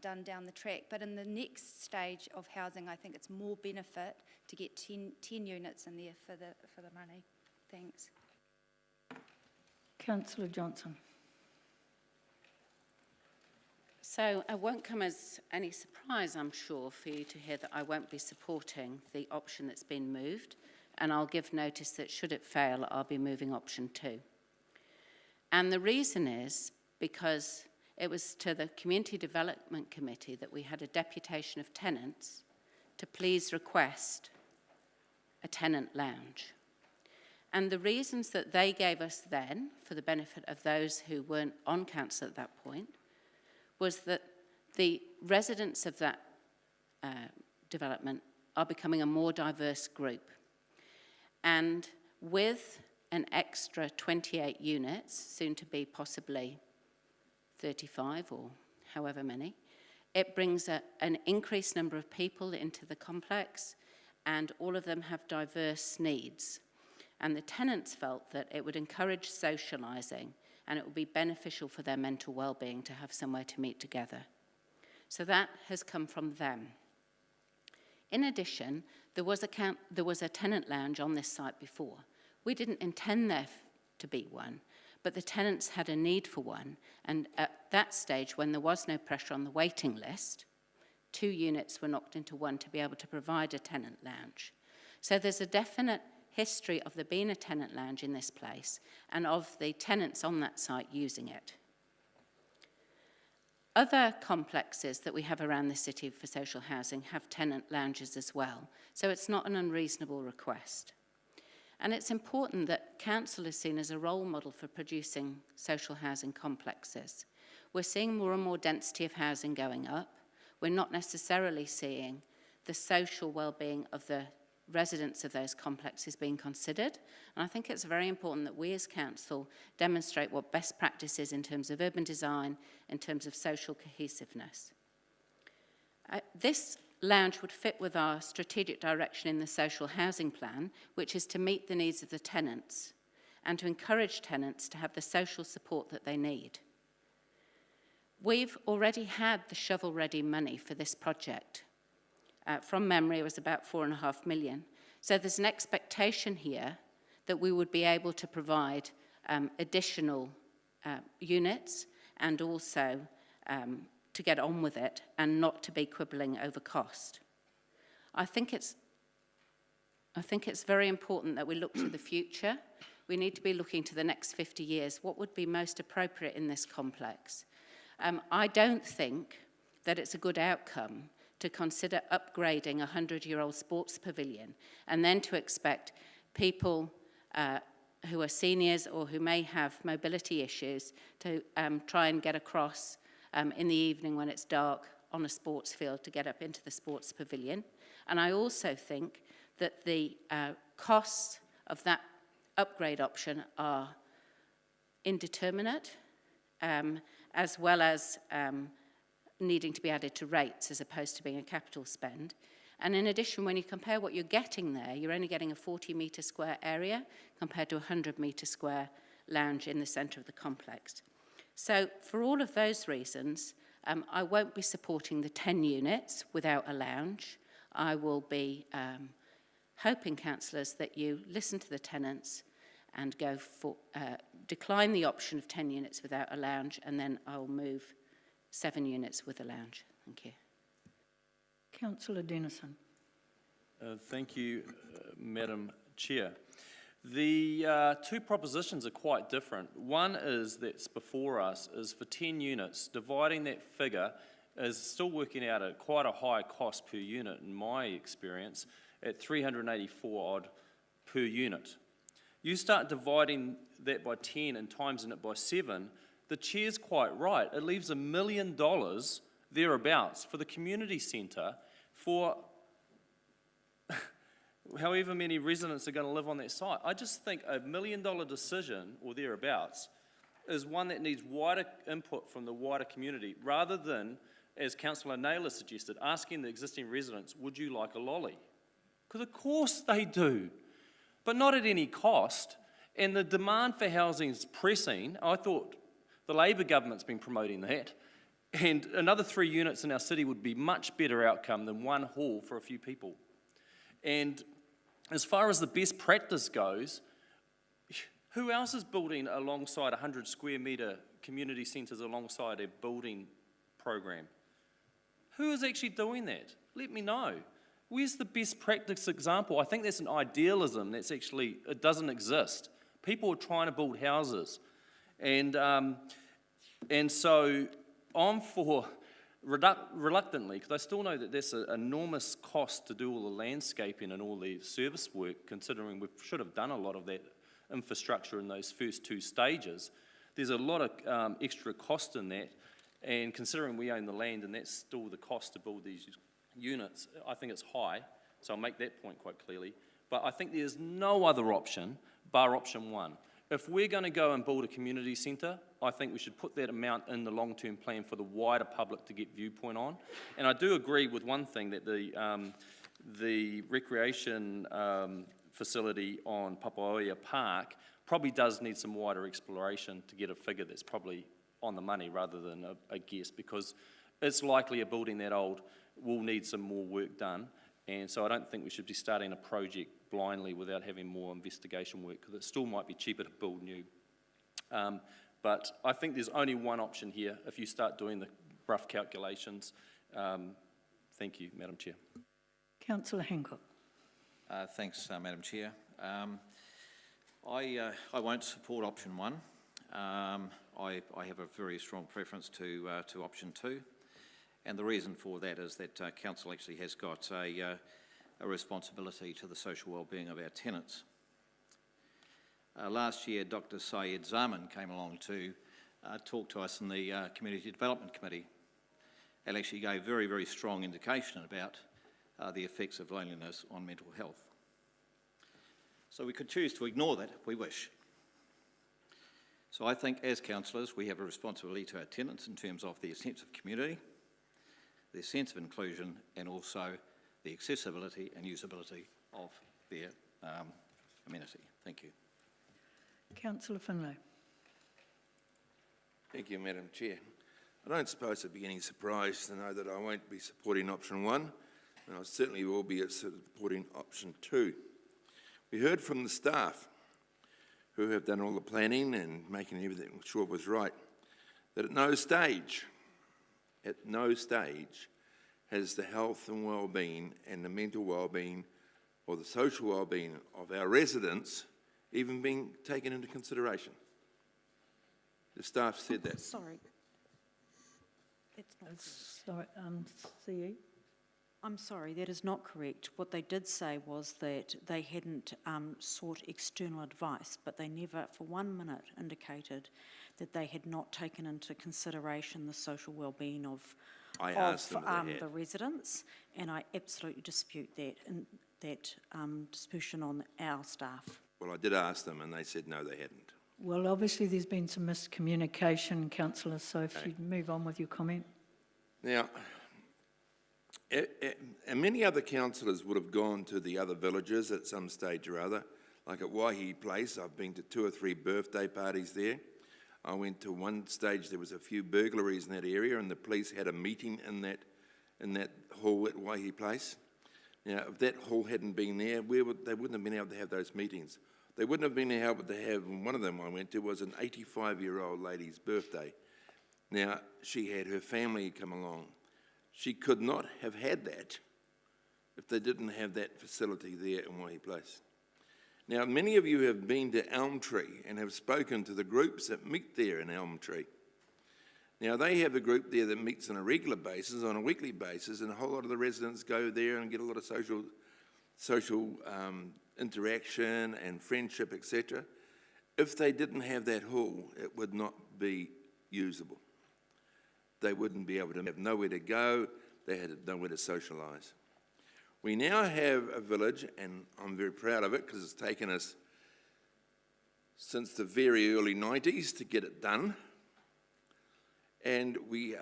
done down the track. But in the next stage of housing, I think it's more benefit to get 10 units in there for the money. Thanks. Councillor Johnson. So it won't come as any surprise, I'm sure, for you to hear that I won't be supporting the option that's been moved, and I'll give notice that should it fail, I'll be moving option 2. And the reason is because it was to the Community Development Committee that we had a deputation of tenants to please request a tenant lounge. And the reasons that they gave us then, for the benefit of those who weren't on council at that point, was that the residents of that development are becoming a more diverse group. And with an extra 28 units, soon to be possibly 35 or however many, it brings an increased number of people into the complex, and all of them have diverse needs. And the tenants felt that it would encourage socialising and it would be beneficial for their mental well-being to have somewhere to meet together. So that has come from them. In addition, there was a tenant lounge on this site before. We didn't intend there to be one, but the tenants had a need for one, and at that stage, when there was no pressure on the waiting list, 2 units were knocked into one to be able to provide a tenant lounge. So there's a definite history of there being a tenant lounge in this place and of the tenants on that site using it. Other complexes that we have around the city for social housing have tenant lounges as well, so it's not an unreasonable request. And it's important that council is seen as a role model for producing social housing complexes. We're seeing more and more density of housing going up. We're not necessarily seeing the social well-being of the residents of those complexes being considered. And I think it's very important that we as council demonstrate what best practice is in terms of urban design, in terms of social cohesiveness. This lounge would fit with our strategic direction in the social housing plan, which is to meet the needs of the tenants and to encourage tenants to have the social support that they need. We've already had the shovel-ready money for this project. From memory, it was about 4.5 million. So there's an expectation here that we would be able to provide additional units and also to get on with it and not to be quibbling over cost. I think it's very important that we look to the future. We need to be looking to the next 50 years. What would be most appropriate in this complex? I don't think that it's a good outcome to consider upgrading a 100-year-old sports pavilion, and then to expect people who are seniors or who may have mobility issues to try and get across in the evening when it's dark on a sports field to get up into the sports pavilion. And I also think that the costs of that upgrade option are indeterminate, as well as needing to be added to rates as opposed to being a capital spend. And in addition, when you compare what you're getting there, you're only getting a 40-metre square area compared to a 100-metre square lounge in the centre of the complex. So for all of those reasons, I won't be supporting the 10 units without a lounge. I will be hoping, councillors, that you listen to the tenants and go for decline the option of 10 units without a lounge, and then I'll move 7 units with a lounge. Thank you. Councillor Denison. Thank you, Madam Chair. The two propositions are quite different. One is that's before us is for 10 units. Dividing that figure is still working out at quite a high cost per unit in my experience, at 384 odd per unit. You start dividing that by 10 and timesing it by 7, the chair's quite right. It leaves $1 million thereabouts for the community centre for however many residents are going to live on that site. I just think a $1 million decision or thereabouts is one that needs wider input from the wider community, rather than, as Councillor Naylor suggested, asking the existing residents, would you like a lolly? Because of course they do, but not at any cost. And the demand for housing is pressing. I thought the Labor government's been promoting that. And another 3 units in our city would be much better outcome than one hall for a few people. And as far as the best practice goes, who else is building alongside 100 square metre community centres alongside a building program? Who is actually doing that? Let me know. Where's the best practice example? I think that's an idealism that's actually, it doesn't exist. People are trying to build houses. And so I'm for, reluctantly, because I still know that that's an enormous cost to do all the landscaping and all the service work, considering we should have done a lot of that infrastructure in those first 2 stages. There's a lot of extra cost in that, and considering we own the land and that's still the cost to build these units, I think it's high, so I'll make that point quite clearly. But I think there's no other option bar option 1. If we're going to go and build a community centre, I think we should put that amount in the long-term plan for the wider public to get viewpoint on. And I do agree with one thing, that the recreation facility on Papaoia Park probably does need some wider exploration to get a figure that's probably on the money rather than a guess, because it's likely a building that old will need some more work done. And so I don't think we should be starting a project blindly without having more investigation work, because it still might be cheaper to build new. But I think there's only one option here if you start doing the rough calculations. Thank you, Madam Chair. Councillor Hancock. Thanks, Madam Chair. I won't support option 1. I have a very strong preference to option 2. And the reason for that is that council actually has got a responsibility to the social wellbeing of our tenants. Last year, Dr. Syed Zaman came along to talk to us in the Community Development Committee, and actually gave very, very strong indication about the effects of loneliness on mental health. So we could choose to ignore that if we wish. So I think as councillors, we have a responsibility to our tenants in terms of their sense of community, their sense of inclusion, and also the accessibility and usability of their amenity. Thank you. Councillor Finlay. Thank you, Madam Chair. I don't suppose it'd be any surprise to know that I won't be supporting option 1, and I certainly will be supporting option 2. We heard from the staff, who have done all the planning and making everything sure it was right, that at no stage has the health and well-being and the mental well-being or the social well-being of our residents even been taken into consideration. The staff said that. Sorry. It's not. Sorry, CE. I'm sorry, that is not correct. What they did say was that they hadn't sought external advice, but they never for 1 minute indicated that they had not taken into consideration the social well-being of I asked them if they had. the residents, and I absolutely dispute that, and that dispersion on our staff. Well, I did ask them and they said no, they hadn't. Well, obviously there's been some miscommunication, councillor, so if you move on with your comment. Now, and many other councillors would have gone to the other villages at some stage or other, like at Waihi Place. I've been to 2 or 3 birthday parties there. I went to one stage, there was a few burglaries in that area, and the police had a meeting in that hall at Waihi Place. Now, if that hall hadn't been there, they wouldn't have been able to have those meetings. They wouldn't have been able to have, one of them I went to was an 85-year-old lady's birthday. Now, she had her family come along. She could not have had that if they didn't have that facility there in Waihi Place. Now, many of you have been to Elm Tree and have spoken to the groups that meet there in Elm Tree. Now, they have a group there that meets on a regular basis, on a weekly basis, and a whole lot of the residents go there and get a lot of social interaction and friendship, etc. If they didn't have that hall, it would not be usable. They wouldn't be able to have nowhere to go, they had nowhere to socialise. We now have a village, and I'm very proud of it because it's taken us since the very early 90s to get it done. And we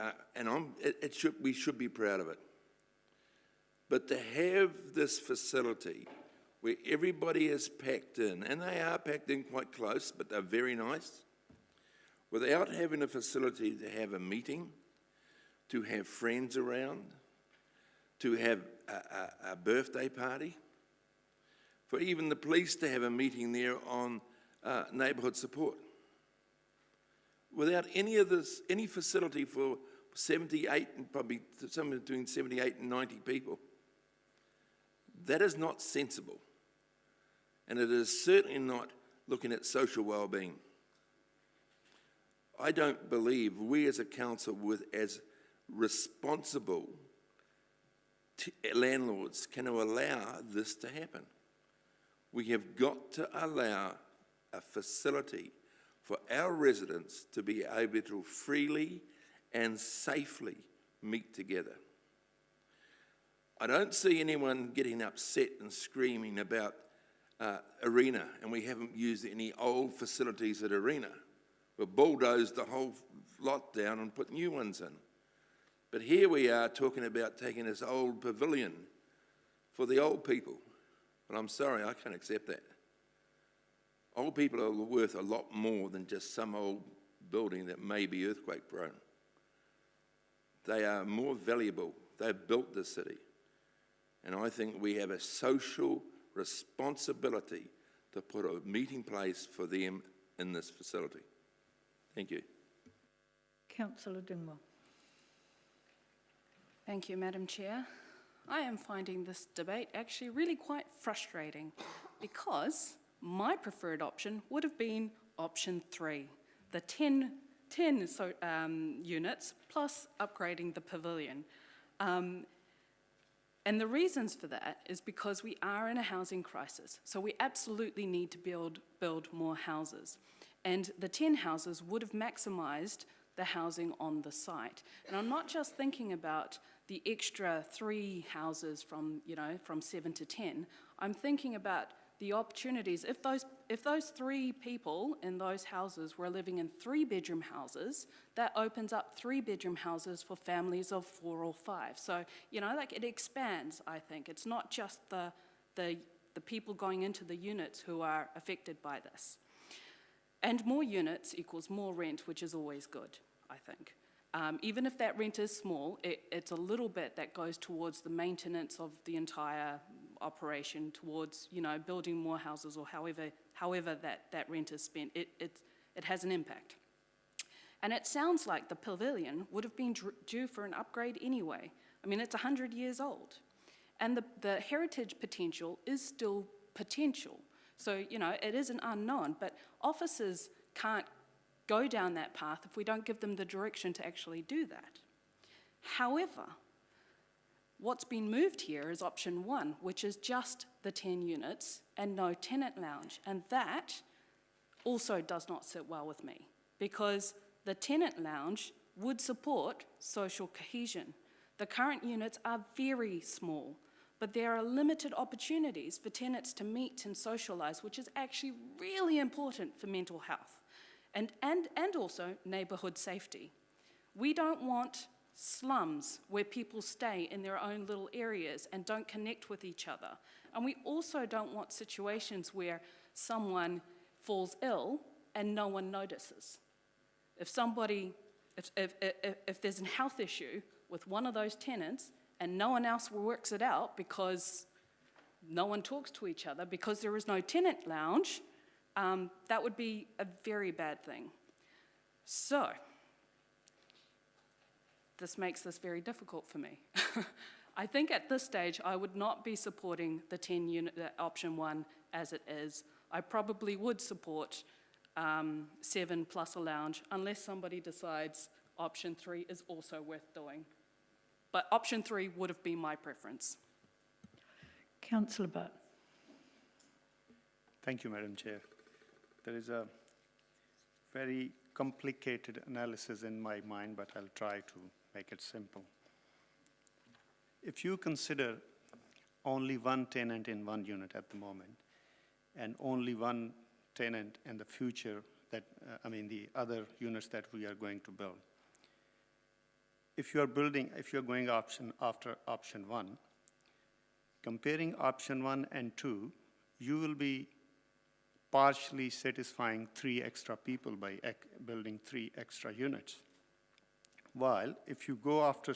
should be proud of it. But to have this facility where everybody is packed in, and they are packed in quite close, but they're very nice, without having a facility to have a meeting, to have friends around, to have a birthday party, for even the police to have a meeting there on neighbourhood support. Without any of this, any facility for 78 and probably somewhere between 78 and 90 people, that is not sensible. And it is certainly not looking at social well-being. I don't believe we as a council, as responsible landlords, can allow this to happen. We have got to allow a facility for our residents to be able to freely and safely meet together. I don't see anyone getting upset and screaming about Arena, and we haven't used any old facilities at Arena. We've bulldozed the whole lot down and put new ones in. But here we are talking about taking this old pavilion for the old people. But I'm sorry, I can't accept that. Old people are worth a lot more than just some old building that may be earthquake prone. They are more valuable. They've built the city. And I think we have a social responsibility to put a meeting place for them in this facility. Thank you. Councillor Dingwall. Thank you, Madam Chair. I am finding this debate actually really quite frustrating because my preferred option would have been option 3, the 10 units plus upgrading the pavilion. And the reasons for that is because we are in a housing crisis, so we absolutely need to build more houses. And the 10 houses would have maximised the housing on the site. And I'm not just thinking about the extra 3 houses from 7 to 10. I'm thinking about the opportunities. If those 3 people in those houses were living in 3-bedroom houses, that opens up 3-bedroom houses for families of 4 or 5. So, it expands, I think. It's not just the people going into the units who are affected by this. And more units equals more rent, which is always good, I think. Even if that rent is small, it's a little bit that goes towards the maintenance of the entire operation, towards building more houses, or however that rent is spent. It has an impact. And it sounds like the pavilion would have been due for an upgrade anyway. I mean, it's 100 years old. And the heritage potential is still potential. So, it is an unknown, but officers can't go down that path if we don't give them the direction to actually do that. However, What's been moved here is option 1, which is just the 10 units and no tenant lounge. And that also does not sit well with me, because the tenant lounge would support social cohesion. The current units are very small, but there are limited opportunities for tenants to meet and socialise, which is actually really important for mental health and also neighbourhood safety. We don't want slums where people stay in their own little areas and don't connect with each other. And we also don't want situations where someone falls ill and no one notices. If there's a health issue with one of those tenants and no one else works it out because no one talks to each other, because there is no tenant lounge, that would be a very bad thing. So, this makes this very difficult for me. I think at this stage I would not be supporting the 10 unit option 1 as it is. I probably would support 7 plus a lounge, unless somebody decides option 3 is also worth doing. But option 3 would have been my preference. Councillor Butt. Thank you, Madam Chair. There is a very complicated analysis in my mind, but I'll try to make it simple. If you consider only one tenant in one unit at the moment, and only one tenant in the future, the other units that we are going to build. If you're going after option 1, comparing option 1 and 2, you will be partially satisfying 3 extra people by building 3 extra units. While if you go after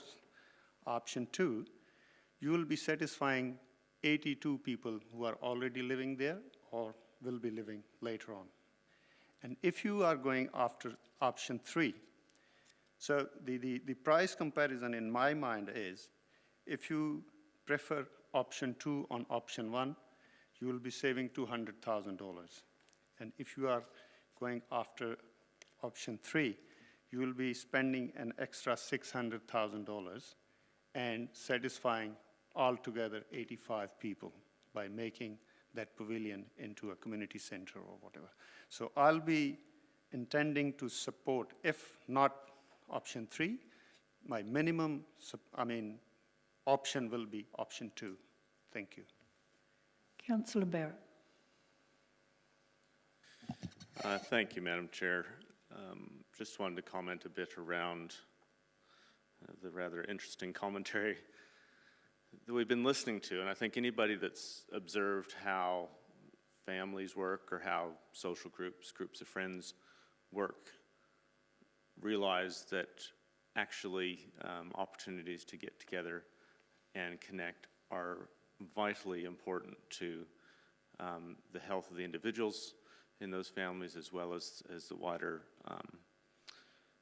option 2, you will be satisfying 82 people who are already living there or will be living later on. And if you are going after option 3, so the price comparison in my mind is, if you prefer option 2 on option 1, you will be saving $200,000. And if you are going after option 3, you will be spending an extra $600,000 and satisfying altogether 85 people by making that pavilion into a community center or whatever. So I'll be intending to support, if not option 3, my minimum option will be option 2. Thank you. Councillor Barrett. Thank you, Madam Chair. Just wanted to comment a bit around the rather interesting commentary that we've been listening to, and I think anybody that's observed how families work or how social groups of friends work realize that actually opportunities to get together and connect are vitally important to the health of the individuals in those families, as well as the wider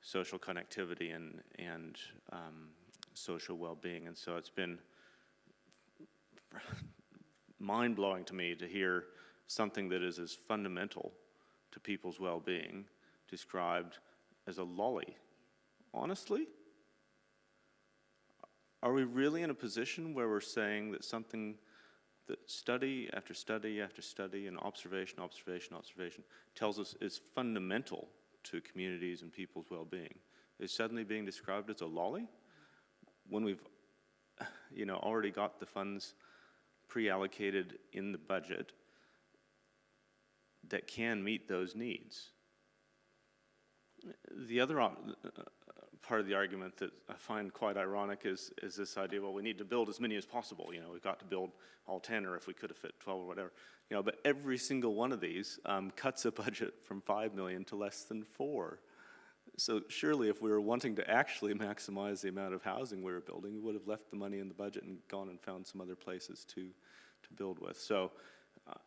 social connectivity and social well-being. And so it's been mind-blowing to me to hear something that is as fundamental to people's well-being described as a lolly. Honestly? Are we really in a position where we're saying that something that study after study after study and observation tells us is fundamental to communities and people's well-being is suddenly being described as a lolly when we've already got the funds pre-allocated in the budget that can meet those needs? The other part of the argument that I find quite ironic is this idea, well, we need to build as many as possible. We've got to build all 10, or if we could have fit 12 or whatever. But every single one of these cuts a budget from $5 million to less than $4 million. So surely if we were wanting to actually maximize the amount of housing we were building, we would have left the money in the budget and gone and found some other places to build with. So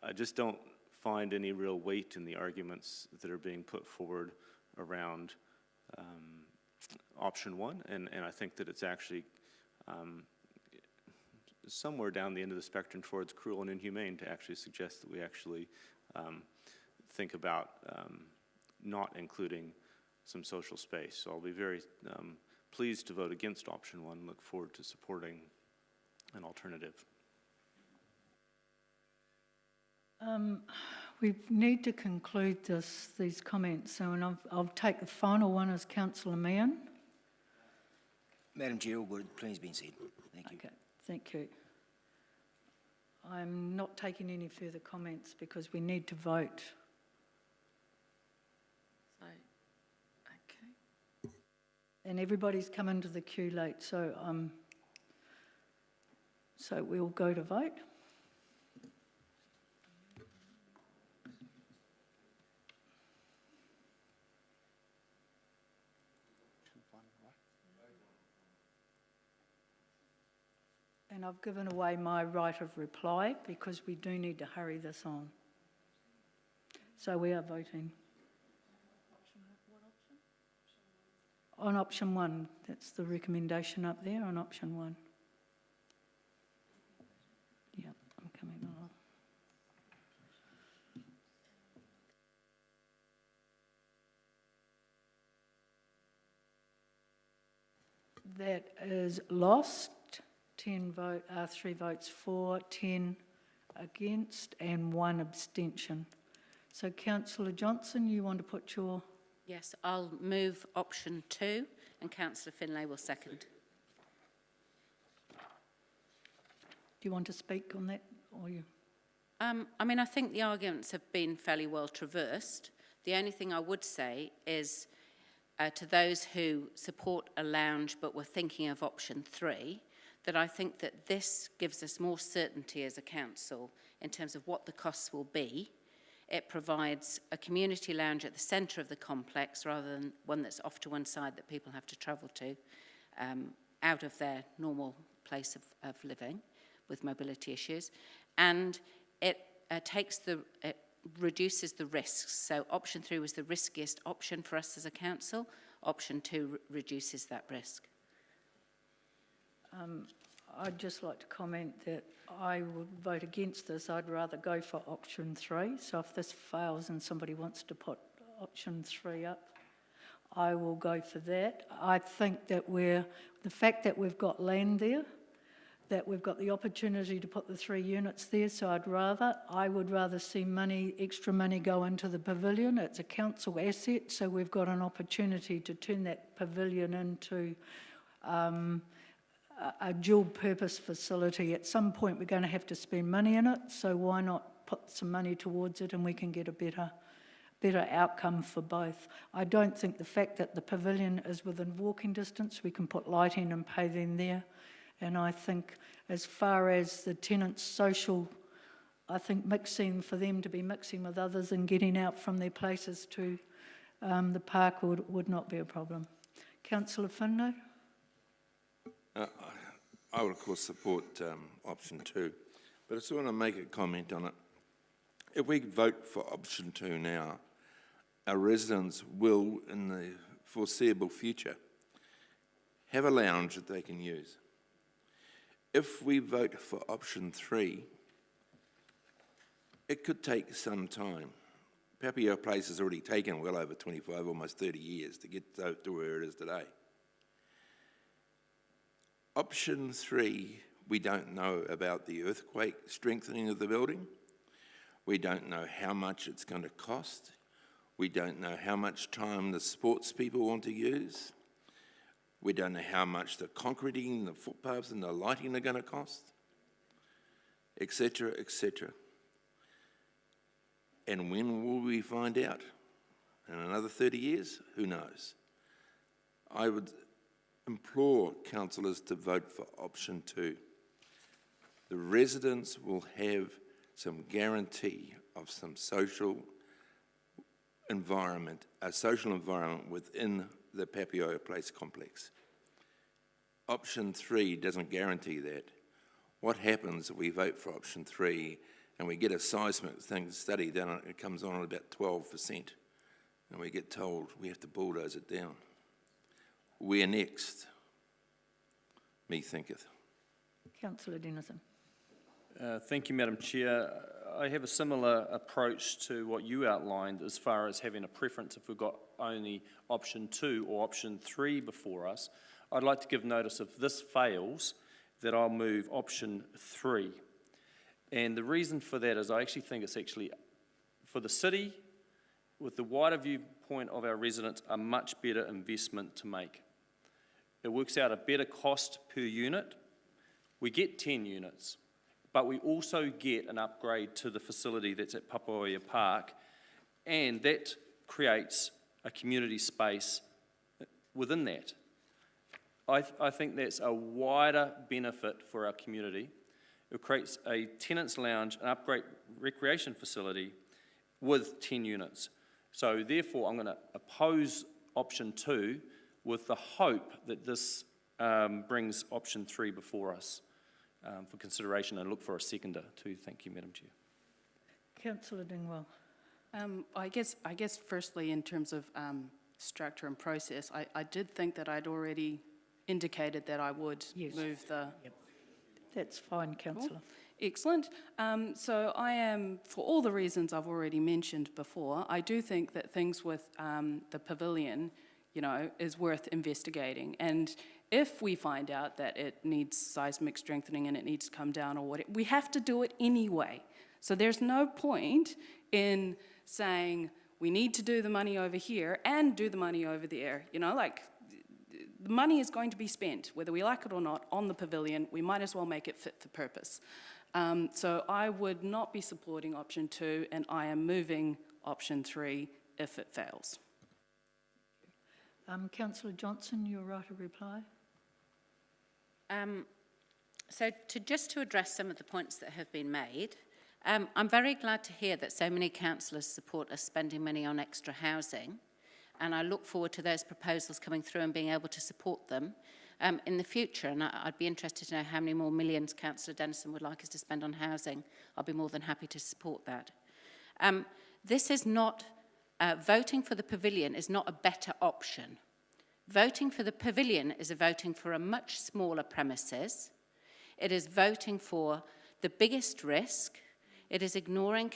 I just don't find any real weight in the arguments that are being put forward around option 1, and I think that it's actually somewhere down the end of the spectrum towards cruel and inhumane to actually suggest that we actually think about not including some social space. So I'll be very pleased to vote against option 1, look forward to supporting an alternative. We need to conclude these comments, so and I'll take the final one as Councillor Meehan. Madam Chair, all good. Please be said. Thank you. Okay, thank you. I'm not taking any further comments because we need to vote. So, okay. And everybody's come into the queue late, so we'll go to vote. And I've given away my right of reply because we do need to hurry this on. So we are voting. On option 1, that's the recommendation up there on option 1. Yeah, I'm coming along. That is lost. 3 votes for, 10 against, and 1 abstention. So, Councillor Johnson, you want to put your... Yes, I'll move option 2 and Councillor Finlay will second. Do you want to speak on that, or you? I mean, I think the arguments have been fairly well traversed. The only thing I would say is to those who support a lounge but were thinking of option 3, that I think that this gives us more certainty as a council in terms of what the costs will be. It provides a community lounge at the centre of the complex rather than one that's off to one side that people have to travel to out of their normal place of living with mobility issues. And it reduces the risks. So option 3 was the riskiest option for us as a council. Option 2 reduces that risk. I'd just like to comment that I would vote against this. I'd rather go for option 3. So if this fails and somebody wants to put option 3 up, I will go for that. I think that the fact that we've got land there, that we've got the opportunity to put the 3 units there, so I would rather see extra money go into the pavilion. It's a council asset, so we've got an opportunity to turn that pavilion into a dual-purpose facility. At some point, we're going to have to spend money in it, so why not put some money towards it and we can get a better outcome for both. I don't think the fact that the pavilion is within walking distance, we can put lighting and paving there, and I think as far as the tenants' social, I think for them to be mixing with others and getting out from their places to the park would not be a problem. Councillor Finlay? I would, of course, support option 2, but I just want to make a comment on it. If we vote for option 2 now, our residents will, in the foreseeable future, have a lounge that they can use. If we vote for option 3, it could take some time. Papio Place has already taken well over 25, almost 30 years to get to where it is today. Option 3, we don't know about the earthquake strengthening of the building. We don't know how much it's going to cost. We don't know how much time the sports people want to use. We don't know how much the concreting, the footpaths and the lighting are going to cost, etc., etc. And when will we find out? In another 30 years? Who knows? I would implore councillors to vote for option 2. The residents will have some guarantee of some social environment, a social environment within the Papio Place complex. Option 3 doesn't guarantee that. What happens if we vote for option 3 and we get a seismic study done, it comes on at about 12%, and we get told we have to bulldoze it down? Where next? Me thinketh. Councillor Denison. Thank you, Madam Chair. I have a similar approach to what you outlined as far as having a preference if we've got only option 2 or option 3 before us. I'd like to give notice if this fails, that I'll move option 3. And the reason for that is I actually think it's actually, for the city, with the wider viewpoint of our residents, a much better investment to make. It works out a better cost per unit. We get 10 units, but we also get an upgrade to the facility that's at Papaoia Park, and that creates a community space within that. I think that's a wider benefit for our community. It creates a tenants lounge, an upgrade recreation facility with 10 units. So therefore, I'm going to oppose option 2 with the hope that this brings option 3 before us for consideration, and look for a seconder too. Thank you, Madam Chair. Councillor Dingwall. I guess firstly, in terms of structure and process, I did think that I'd already indicated that I would move the... Yep. That's fine, Councillor. Cool. Excellent. So I am, for all the reasons I've already mentioned before, I do think that things with the pavilion, you know, is worth investigating. And if we find out that it needs seismic strengthening and it needs to come down or what, we have to do it anyway. So there's no point in saying we need to do the money over here and do the money over there. You know, like, the money is going to be spent, whether we like it or not, on the pavilion. We might as well make it fit for purpose. So I would not be supporting option 2, and I am moving option 3 if it fails. Councillor Johnson, your right of reply. So just to address some of the points that have been made, I'm very glad to hear that so many councillors support us spending money on extra housing, and I look forward to those proposals coming through and being able to support them in the future. And I'd be interested to know how many more millions Councillor Dennison would like us to spend on housing. I'll be more than happy to support that. This is not, voting for the pavilion is not a better option. Voting for the pavilion is voting for a much smaller premises. It is voting for the biggest risk. It is ignoring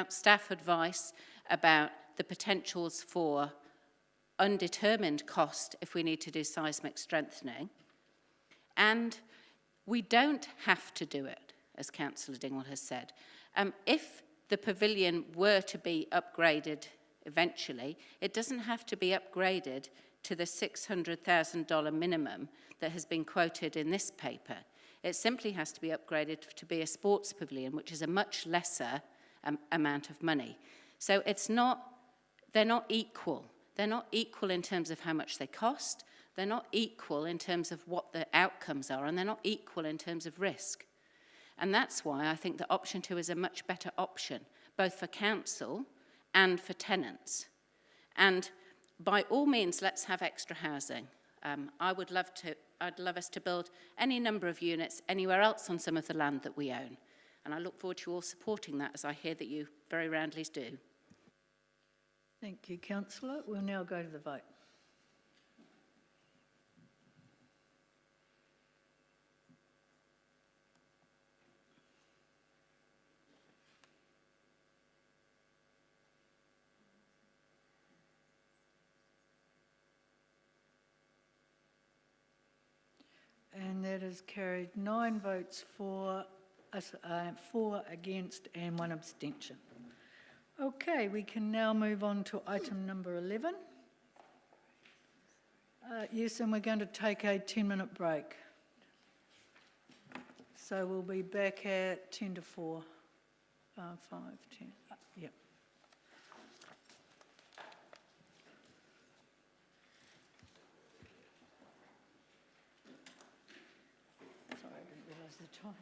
staff advice about the potentials for undetermined cost if we need to do seismic strengthening. And we don't have to do it, as Councillor Dingwall has said. If the pavilion were to be upgraded eventually, it doesn't have to be upgraded to the $600,000 minimum that has been quoted in this paper. It simply has to be upgraded to be a sports pavilion, which is a much lesser amount of money. So they're not equal. They're not equal in terms of how much they cost. They're not equal in terms of what the outcomes are, and they're not equal in terms of risk. And that's why I think that option 2 is a much better option, both for council and for tenants. And by all means, let's have extra housing. I'd love us to build any number of units anywhere else on some of the land that we own. And I look forward to you all supporting that, as I hear that you very roundly do. Thank you, Councillor. We'll now go to the vote. And that is carried 9 votes for, 4 against and 1 abstention. Okay, we can now move on to item number 11. Yes, and we're going to take a 10-minute break. So we'll be back at 10 to 4, 5, 10, yep. Sorry, I didn't realise the time.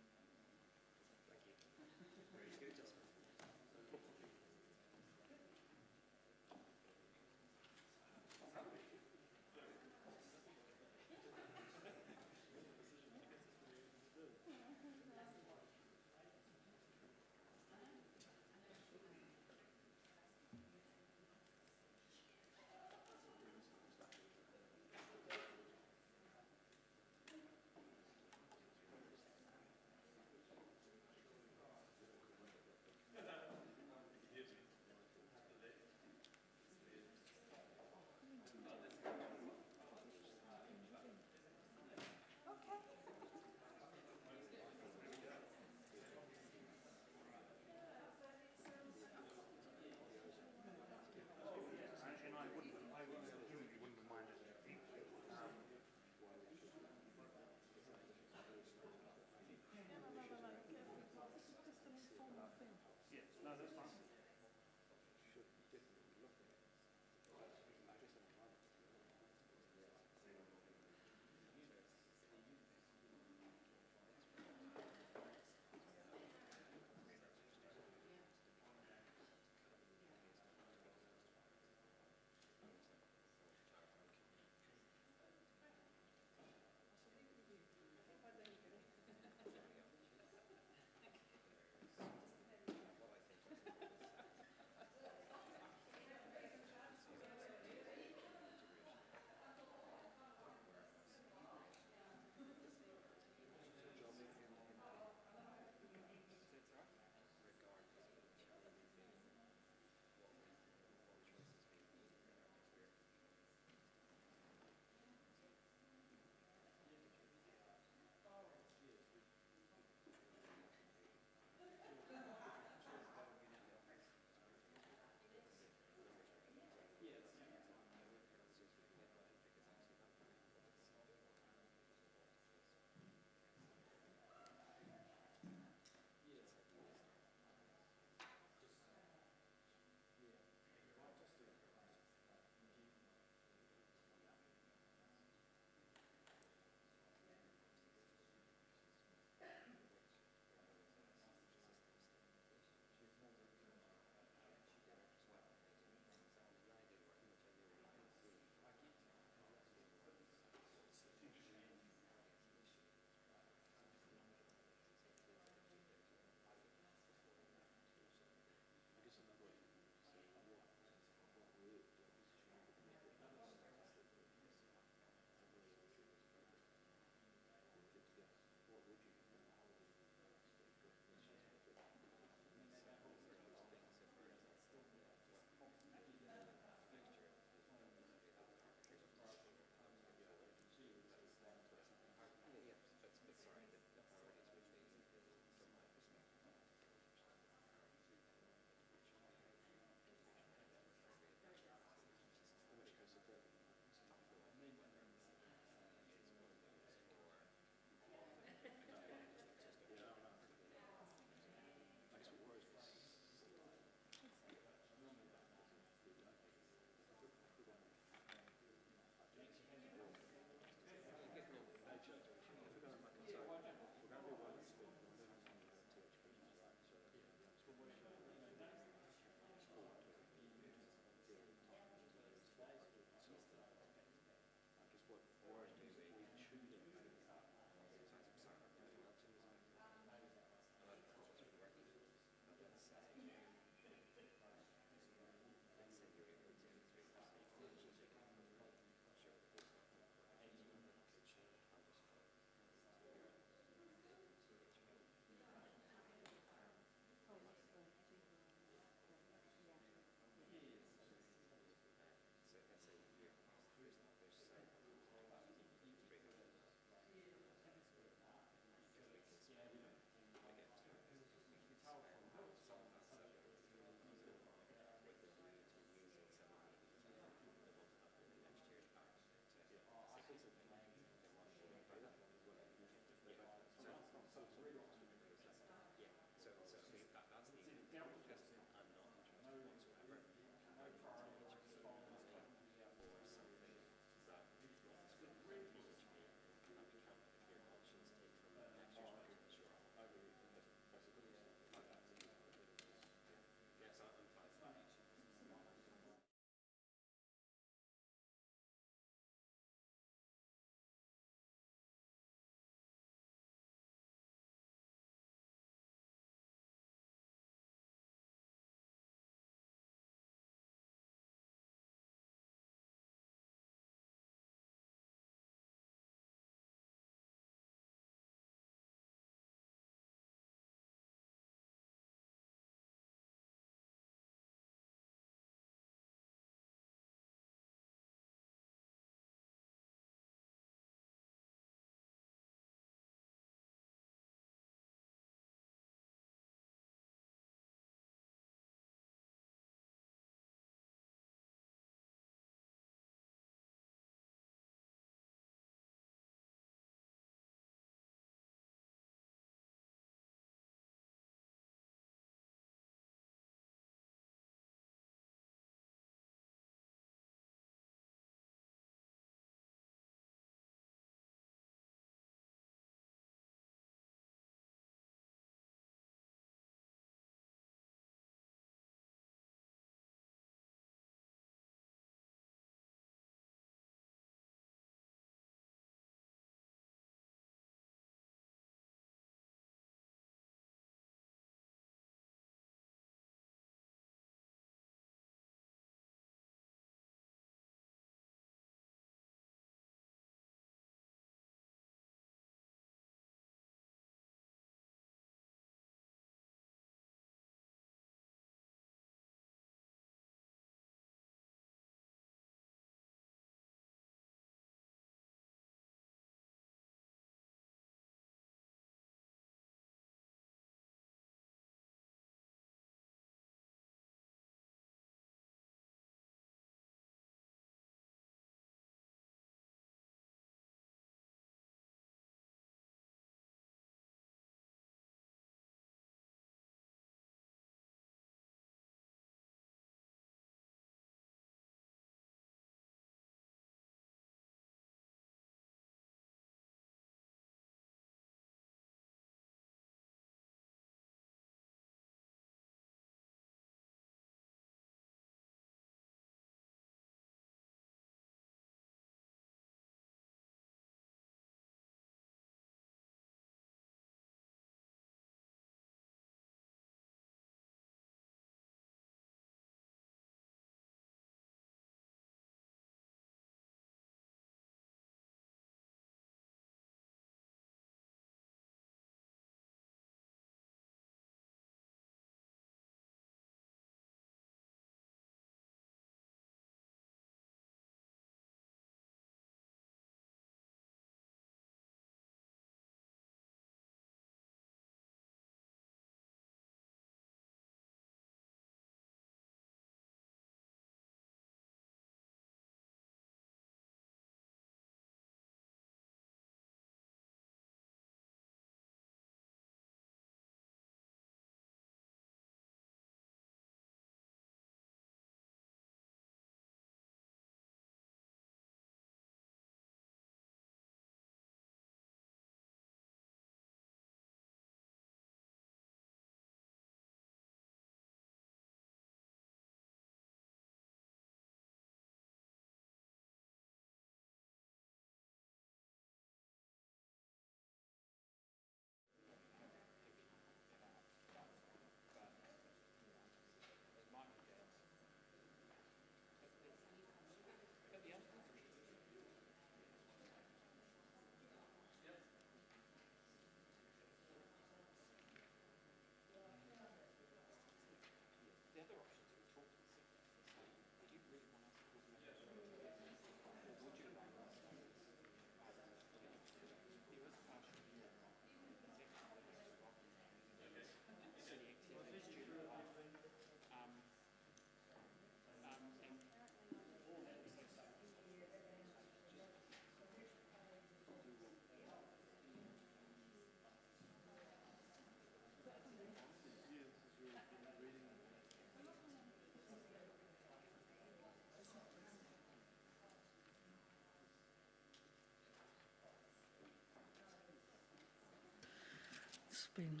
been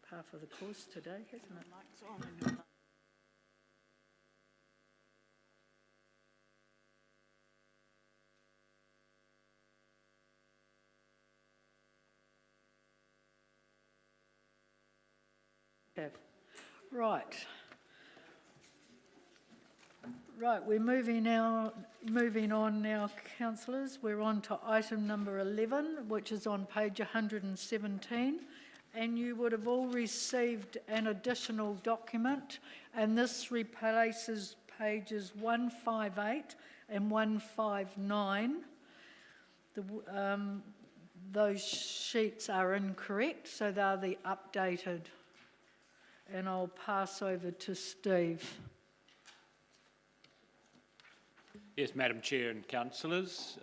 par for the course today, hasn't it? Right. Right, we're moving on now, councillors. We're on to item number 11, which is on page 117. And you would have all received an additional document, and this replaces pages 158 and 159. Those sheets are incorrect, so they're the updated. And I'll pass over to Steve. Yes, Madam Chair and councillors.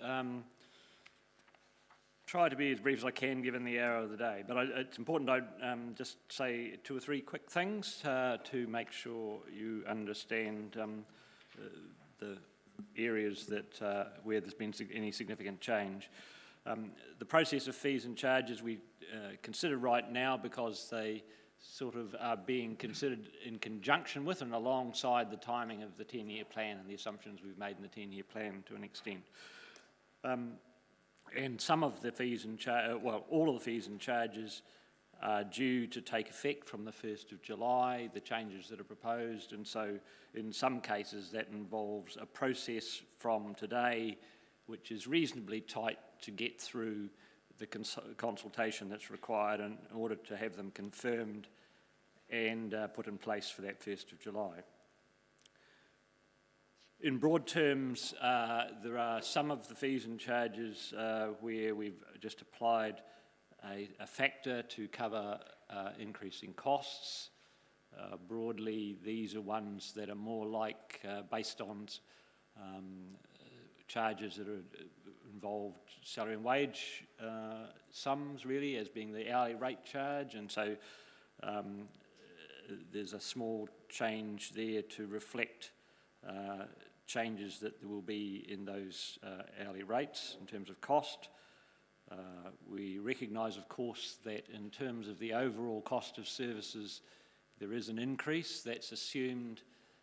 Try to be as brief as I can given the hour of the day, but it's important I just say 2 or 3 quick things to make sure you understand the areas that where there's been any significant change. The process of fees and charges we consider right now because they sort of are being considered in conjunction with and alongside the timing of the 10-year plan and the assumptions we've made in the 10-year plan to an extent. And some of the fees and all of the fees and charges are due to take effect from the 1st of July, the changes that are proposed, and so in some cases that involves a process from today which is reasonably tight to get through the consultation that's required in order to have them confirmed and put in place for that 1st of July. In broad terms, there are some of the fees and charges where we've just applied a factor to cover increasing costs. Broadly, these are ones that are more like based on charges that are involved salary and wage sums really as being the hourly rate charge, and so there's a small change there to reflect changes that there will be in those hourly rates in terms of cost. We recognise, of course, that in terms of the overall cost of services there is an increase that's assumed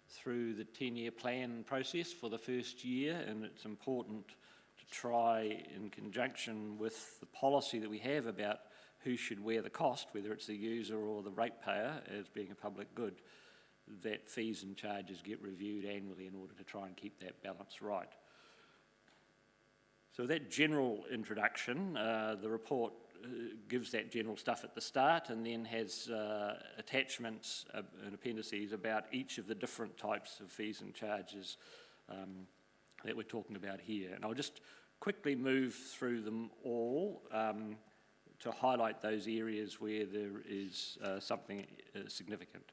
through the 10-year plan process for the first year, and it's important to try, in conjunction with the policy that we have about who should wear the cost, whether it's the user or the ratepayer as being a public good, that fees and charges get reviewed annually in order to try and keep that balance right. So that general introduction, the report gives that general stuff at the start and then has attachments and appendices about each of the different types of fees and charges that we're talking about here. And I'll just quickly move through them all to highlight those areas where there is something significant.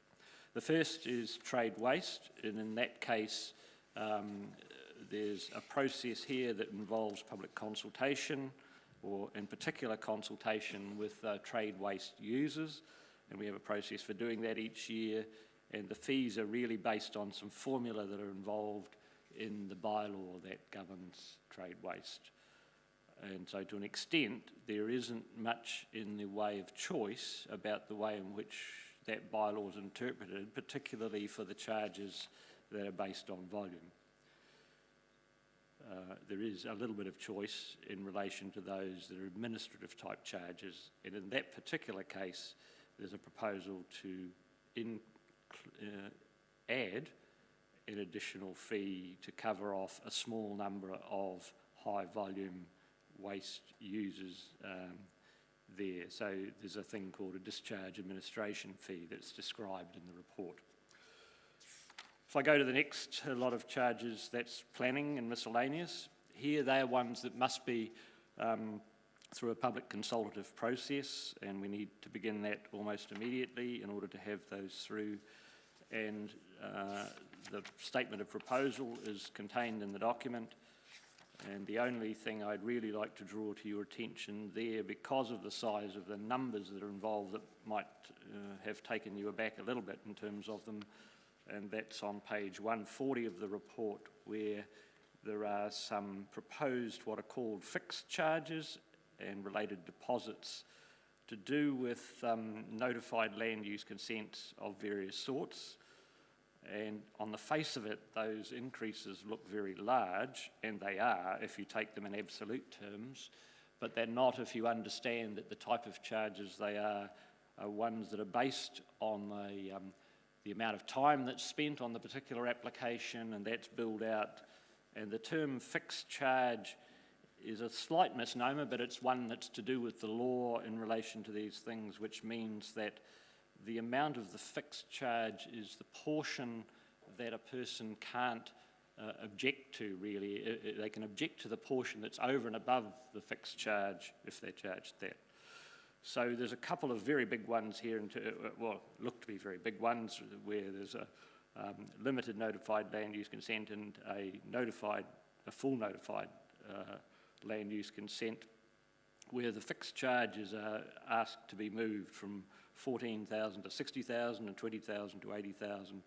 The first is trade waste, and in that case there's a process here that involves public consultation, or in particular consultation with trade waste users, and we have a process for doing that each year, and the fees are really based on some formula that are involved in the bylaw that governs trade waste. And so to an extent there isn't much in the way of choice about the way in which that bylaw is interpreted, particularly for the charges that are based on volume. There is a little bit of choice in relation to those that are administrative type charges, and in that particular case there's a proposal to add an additional fee to cover off a small number of high volume waste users there. So there's a thing called a discharge administration fee that's described in the report. If I go to the next lot of charges, that's planning and miscellaneous. Here they are ones that must be through a public consultative process, and we need to begin that almost immediately in order to have those through. And the statement of proposal is contained in the document. And the only thing I'd really like to draw to your attention there, because of the size of the numbers that are involved, that might have taken you aback a little bit in terms of them, and that's on page 140 of the report, where there are some proposed what are called fixed charges and related deposits to do with notified land use consents of various sorts. And on the face of it, those increases look very large, and they are if you take them in absolute terms, but they're not if you understand that the type of charges they are ones that are based on the amount of time that's spent on the particular application, and that's billed out. And the term fixed charge is a slight misnomer, but it's one that's to do with the law in relation to these things, which means that the amount of the fixed charge is the portion that a person can't object to, really. They can object to the portion that's over and above the fixed charge if they're charged that. So there's a couple of very big ones here, look to be very big ones, where there's a limited notified land use consent and a full notified land use consent, where the fixed charges are asked to be moved from 14,000 to 60,000 and 20,000 to 80,000.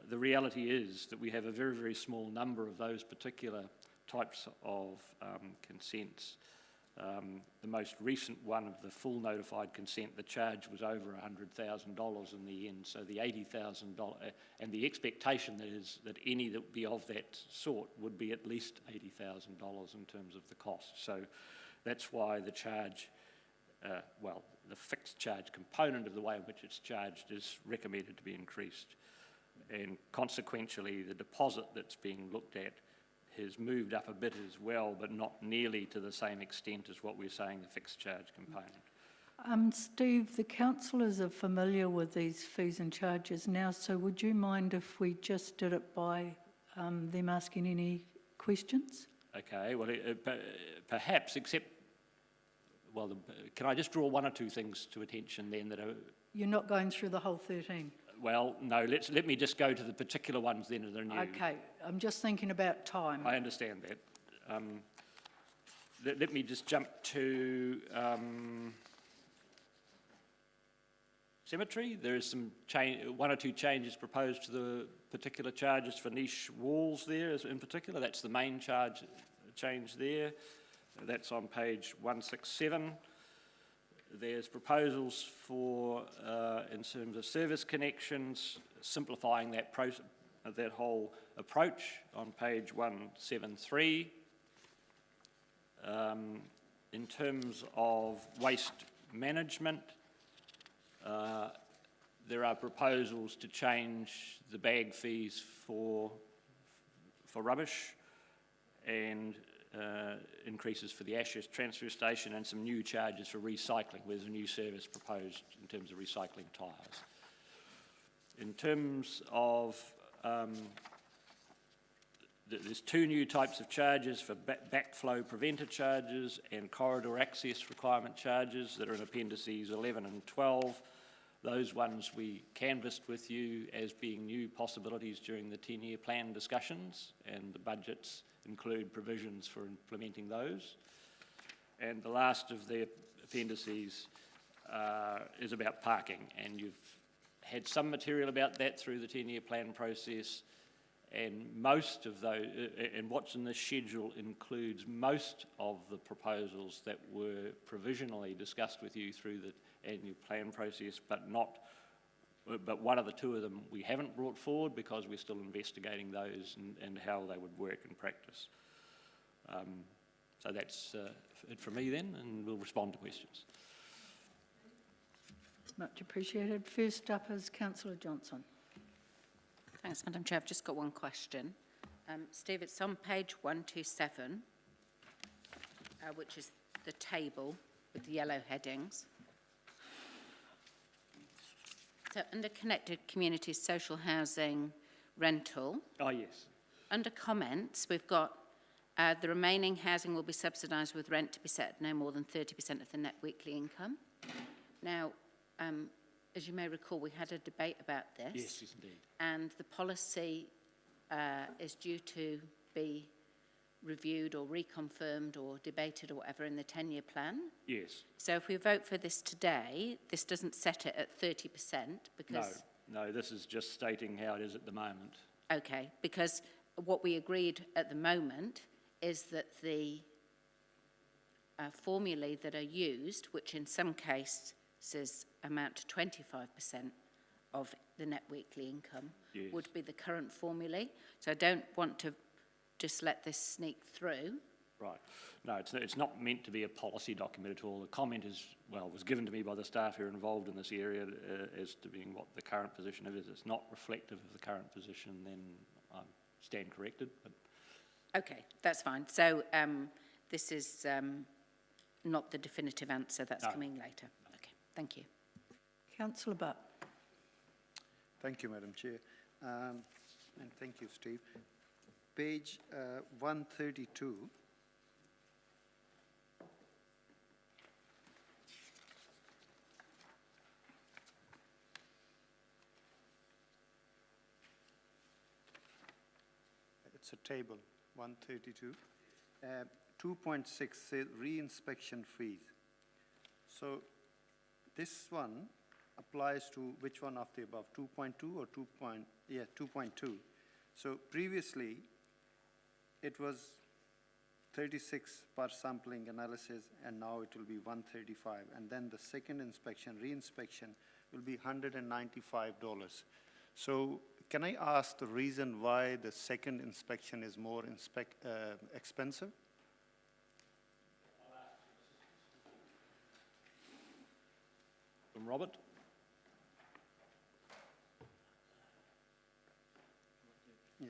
The reality is that we have a very, very small number of those particular types of consents. The most recent one of the full notified consent, the charge was over $100,000 in the end, so the $80,000, and the expectation is that any that would be of that sort would be at least $80,000 in terms of the cost. So that's why the charge, the fixed charge component of the way in which it's charged is recommended to be increased. And consequentially, the deposit that's being looked at has moved up a bit as well, but not nearly to the same extent as what we're saying the fixed charge component. Steve, the councillors are familiar with these fees and charges now, so would you mind if we just did it by them asking any questions? Okay, well, perhaps, except, can I just draw one or two things to attention then that are... You're not going through the whole 13? Well, no, let me just go to the particular ones then that are new. Okay, I'm just thinking about time. I understand that. Let me just jump to cemetery. There is some one or two changes proposed to the particular charges for niche walls there in particular. That's the main change there. That's on page 167. There's proposals for, in terms of service connections, simplifying that whole approach on page 173. In terms of waste management, there are proposals to change the bag fees for rubbish and increases for the ashes transfer station and some new charges for recycling. There's a new service proposed in terms of recycling tyres. In terms of, there's two new types of charges for backflow preventer charges and corridor access requirement charges that are in appendices 11 and 12. Those ones we canvassed with you as being new possibilities during the 10-year plan discussions, and the budgets include provisions for implementing those. And the last of the appendices is about parking, and you've had some material about that through the 10-year plan process, and most of those, and what's in this schedule includes most of the proposals that were provisionally discussed with you through the annual plan process, but one of the two of them we haven't brought forward because we're still investigating those and how they would work in practice. So that's it from me then, and we'll respond to questions. Much appreciated. First up is Councillor Johnson. Thanks, Madam Chair. I've just got one question. Steve, it's on page 127, which is the table with the yellow headings. So under connected communities, social housing, rental. Oh, yes. Under comments, we've got the remaining housing will be subsidised with rent to be set at no more than 30% of the net weekly income. Now, as you may recall, we had a debate about this. Yes, yes, indeed. And the policy is due to be reviewed or reconfirmed or debated or whatever in the 10-year plan. Yes. So if we vote for this today, this doesn't set it at 30% because... No, this is just stating how it is at the moment. Okay, because what we agreed at the moment is that the formulae that are used, which in some cases amount to 25% of the net weekly income, Yes. would be the current formulae. So I don't want to just let this sneak through. Right. No, it's not meant to be a policy document at all. The comment was given to me by the staff who are involved in this area as to being what the current position is. It's not reflective of the current position, then I stand corrected. But Okay, that's fine. So this is not the definitive answer, that's coming later. Okay, thank you. Councillor Butt. Thank you, Madam Chair. And thank you, Steve. Page 132. It's a table, 132. 2.6 says reinspection fees. So this one applies to which one of the above, 2.2 or 2.2. So previously, it was 36 per sampling analysis, and now it will be 135. And then the second inspection, reinspection, will be $195. So can I ask the reason why the second inspection is more expensive? from Robert? Yeah.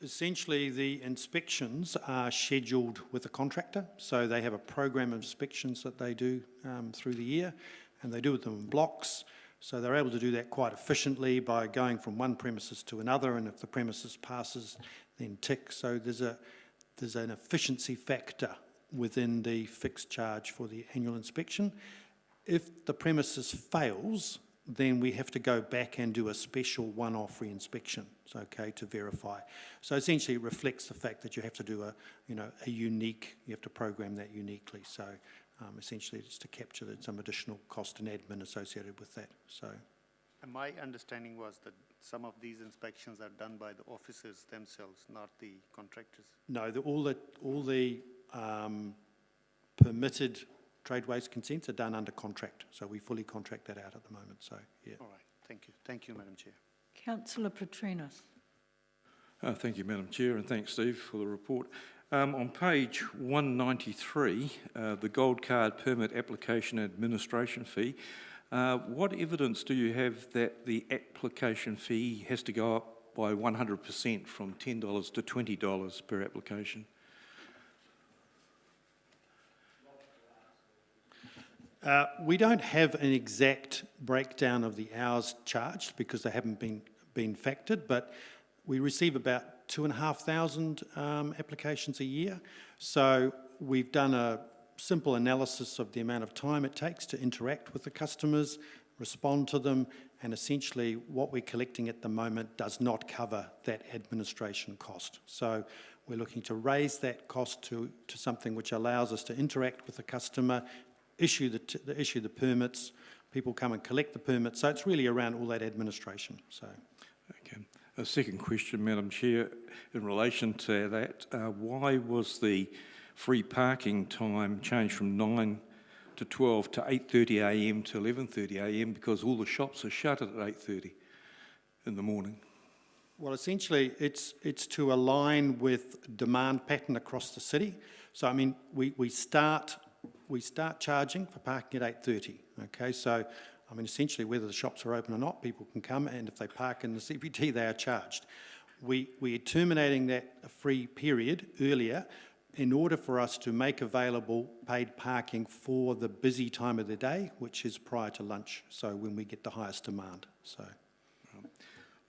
Essentially, the inspections are scheduled with the contractor, so they have a program of inspections that they do through the year, and they do them in blocks. So they're able to do that quite efficiently by going from one premises to another, and if the premises passes, then tick. So there's an efficiency factor within the fixed charge for the annual inspection. If the premises fails, then we have to go back and do a special one-off re-inspection, to verify. So essentially it reflects the fact that you have to do you have to program that uniquely. So essentially it's to capture some additional cost and admin associated with that. So. And my understanding was that some of these inspections are done by the officers themselves, not the contractors. No, all the permitted trade waste consents are done under contract, so we fully contract that out at the moment, so, yeah. All right, thank you. Thank you, Madam Chair. Councillor Petrinas. Thank you, Madam Chair, and thanks, Steve, for the report. On page 193, the gold card permit application administration fee, what evidence do you have that the application fee has to go up by 100% from $10 to $20 per application? We don't have an exact breakdown of the hours charged because they haven't been factored, but we receive about 2,500 applications a year. So we've done a simple analysis of the amount of time it takes to interact with the customers, respond to them, and essentially what we're collecting at the moment does not cover that administration cost. So we're looking to raise that cost to something which allows us to interact with the customer, issue the permits, people come and collect the permits. So it's really around all that administration. So. Okay. A second question, Madam Chair, in relation to that, why was the free parking time changed from 9 to 12 to 8:30 a.m. to 11:30 a.m. because all the shops are shut at 8:30 in the morning? Well, essentially, it's to align with demand pattern across the city. So, I mean, we start charging for parking at 8:30, okay? So, I mean, essentially, whether the shops are open or not, people can come, and if they park in the CBD, they are charged. We are terminating that free period earlier in order for us to make available paid parking for the busy time of the day, which is prior to lunch, so when we get the highest demand. So.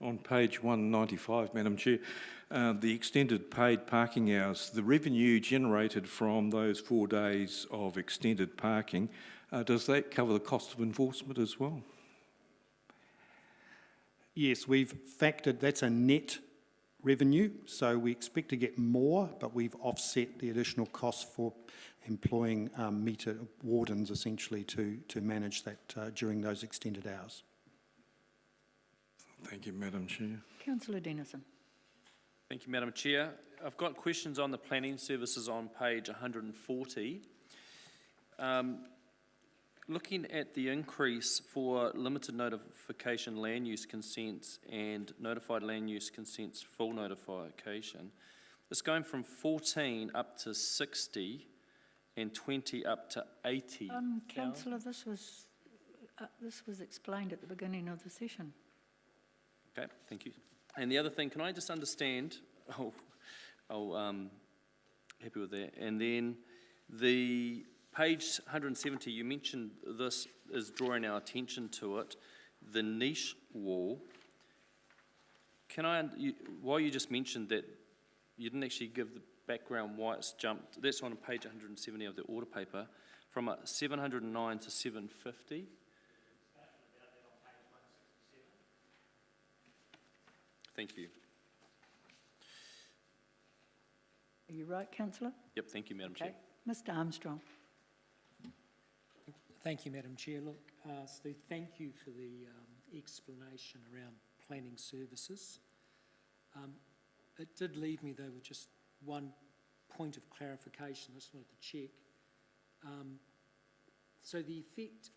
On page 195, Madam Chair, the extended paid parking hours, the revenue generated from those 4 days of extended parking, does that cover the cost of enforcement as well? Yes, we've factored, that's a net revenue, so we expect to get more, but we've offset the additional costs for employing meter wardens essentially to manage that during those extended hours. Thank you, Madam Chair. Councillor Denison. Thank you, Madam Chair. I've got questions on the planning services on page 140. Looking at the increase for limited notification land use consents and notified land use consents full notification, it's going from 14 up to 60 and 20 up to 80. Councillor, this was explained at the beginning of the session. Okay, thank you. And the other thing, can I just understand, happy with that. And then the page 170, you mentioned this is drawing our attention to it, the niche wall. While you just mentioned that you didn't actually give the background why it's jumped, that's on page 170 of the order paper, from 709 to 750. Thank you. Are you right, councillor? Yep, thank you, Madam Chair. Mr Armstrong. Thank you, Madam Chair. Look, Steve, thank you for the explanation around planning services. It did leave me, though, with just one point of clarification. I just wanted to check. So the effect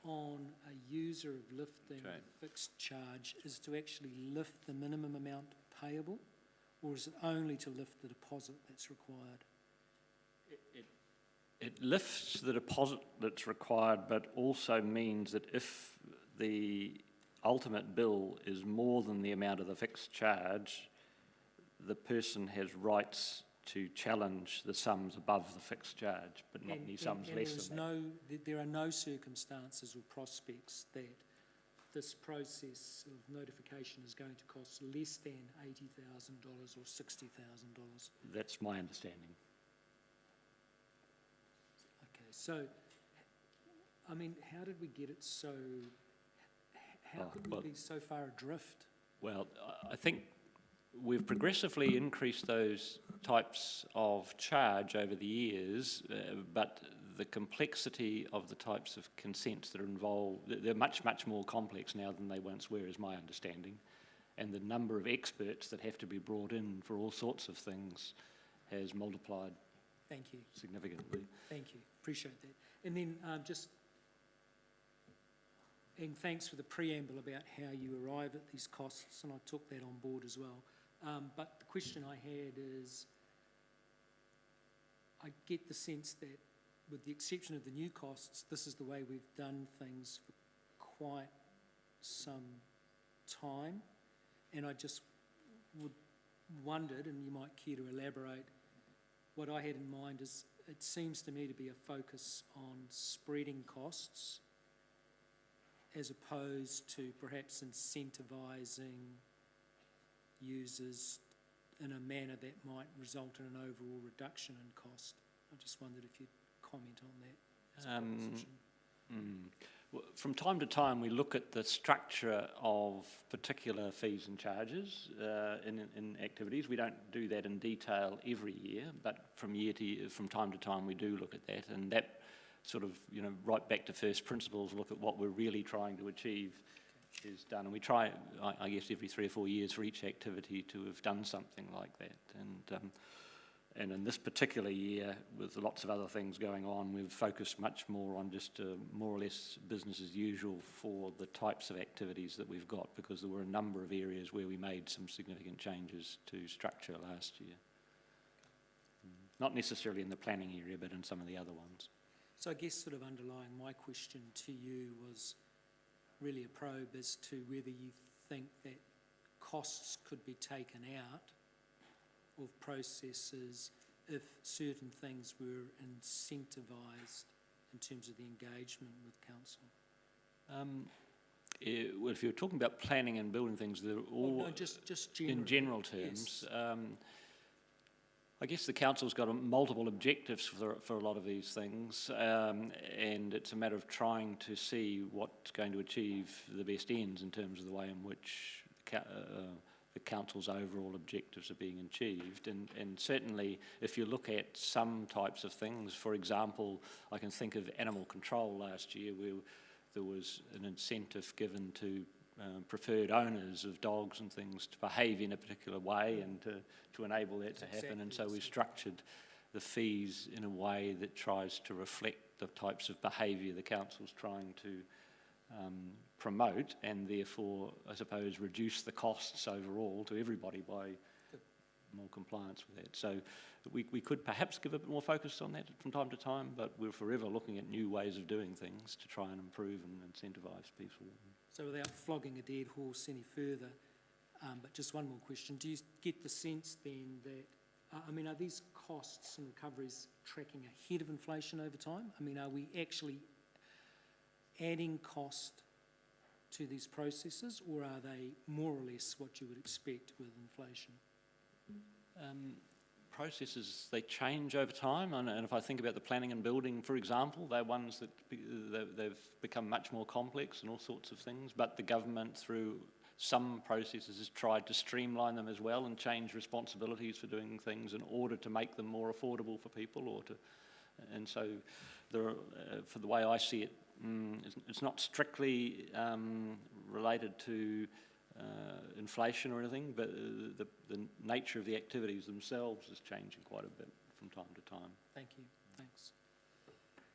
on a user of lifting a fixed charge is to actually lift the minimum amount payable, or is it only to lift the deposit that's required? It lifts the deposit that's required, but also means that if the ultimate bill is more than the amount of the fixed charge, the person has rights to challenge the sums above the fixed charge, but not any sums less than that. There are no circumstances or prospects that this process of notification is going to cost less than $80,000 or $60,000. That's my understanding. Okay, so, I mean, how did we get it so, how could we be so far adrift? Well, I think we've progressively increased those types of charge over the years, but the complexity of the types of consents that are involved, they're much, much more complex now than they once were, is my understanding. And the number of experts that have to be brought in for all sorts of things has multiplied. Thank you. Significantly. Thank you. Appreciate that. And then and thanks for the preamble about how you arrive at these costs, and I took that on board as well. But the question I had is, I get the sense that with the exception of the new costs, this is the way we've done things for quite some time. And I just wondered, and you might care to elaborate, what I had in mind is it seems to me to be a focus on spreading costs as opposed to perhaps incentivising users in a manner that might result in an overall reduction in cost. I just wondered if you'd comment on that as a proposition. Well, from time to time we look at the structure of particular fees and charges in activities. We don't do that in detail every year, but from time to time we do look at that, and that sort of, right back to first principles, look at what we're really trying to achieve is done. And we try, I guess, every 3 or 4 years for each activity to have done something like that. And in this particular year, with lots of other things going on, we've focused much more on just more or less business as usual for the types of activities that we've got, because there were a number of areas where we made some significant changes to structure last year. Not necessarily in the planning area, but in some of the other ones. So I guess sort of underlying my question to you was really a probe as to whether you think that costs could be taken out of processes if certain things were incentivised in terms of the engagement with council. Well, if you're talking about planning and building things, they're all just in general terms. Yes. I guess the council's got multiple objectives for a lot of these things, and it's a matter of trying to see what's going to achieve the best ends in terms of the way in which the council's overall objectives are being achieved. And certainly, if you look at some types of things, for example, I can think of animal control last year, where there was an incentive given to preferred owners of dogs and things to behave in a particular way and to enable that to happen. And so we've structured the fees in a way that tries to reflect the types of behaviour the council's trying to promote, and therefore, I suppose, reduce the costs overall to everybody by more compliance with that. So we could perhaps give a bit more focus on that from time to time, but we're forever looking at new ways of doing things to try and improve and incentivise people. So without flogging a dead horse any further, but just one more question, do you get the sense then that, are these costs and recoveries tracking ahead of inflation over time? Are we actually adding cost to these processes, or are they more or less what you would expect with inflation? Processes, they change over time, and if I think about the planning and building, for example, they're ones that they've become much more complex and all sorts of things, but the government, through some processes, has tried to streamline them as well and change responsibilities for doing things in order to make them more affordable for people, and so for the way I see it, it's not strictly related to inflation or anything, but the nature of the activities themselves is changing quite a bit from time to time. Thank you. Thanks.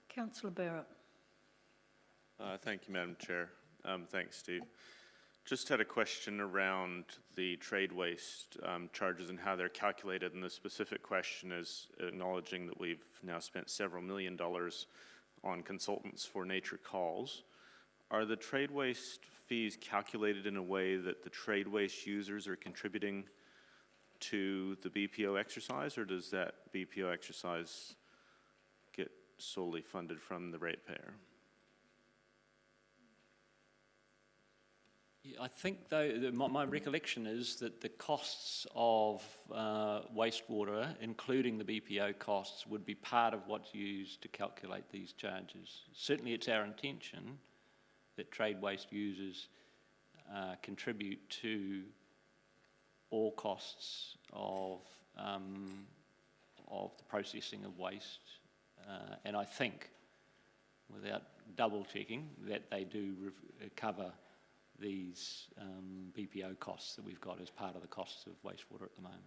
Councillor Barrett. Thank you, Madam Chair. Thanks, Steve. Just had a question around the trade waste charges and how they're calculated, and the specific question is acknowledging that we've now spent several $1 million on consultants for nature calls. Are the trade waste fees calculated in a way that the trade waste users are contributing to the BPO exercise, or does that BPO exercise get solely funded from the ratepayer? Yeah, I think, though, my recollection is that the costs of wastewater, including the BPO costs, would be part of what's used to calculate these charges. Certainly it's our intention that trade waste users contribute to all costs of the processing of waste, and I think, without double checking, that they do cover these BPO costs that we've got as part of the costs of wastewater at the moment.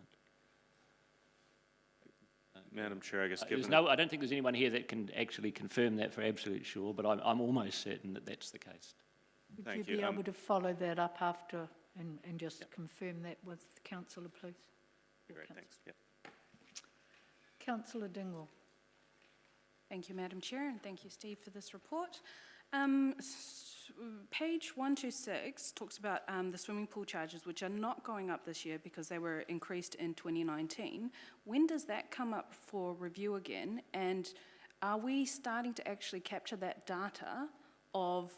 Madam Chair, I guess I don't think there's anyone here that can actually confirm that for absolute sure, but I'm almost certain that that's the case. Would you be able to follow that up after and just confirm that with Councillor, please? Great, thanks. Yep. Councillor Dingle. Thank you, Madam Chair, and thank you, Steve, for this report. Page 126 talks about the swimming pool charges, which are not going up this year because they were increased in 2019. When does that come up for review again? And are we starting to actually capture that data of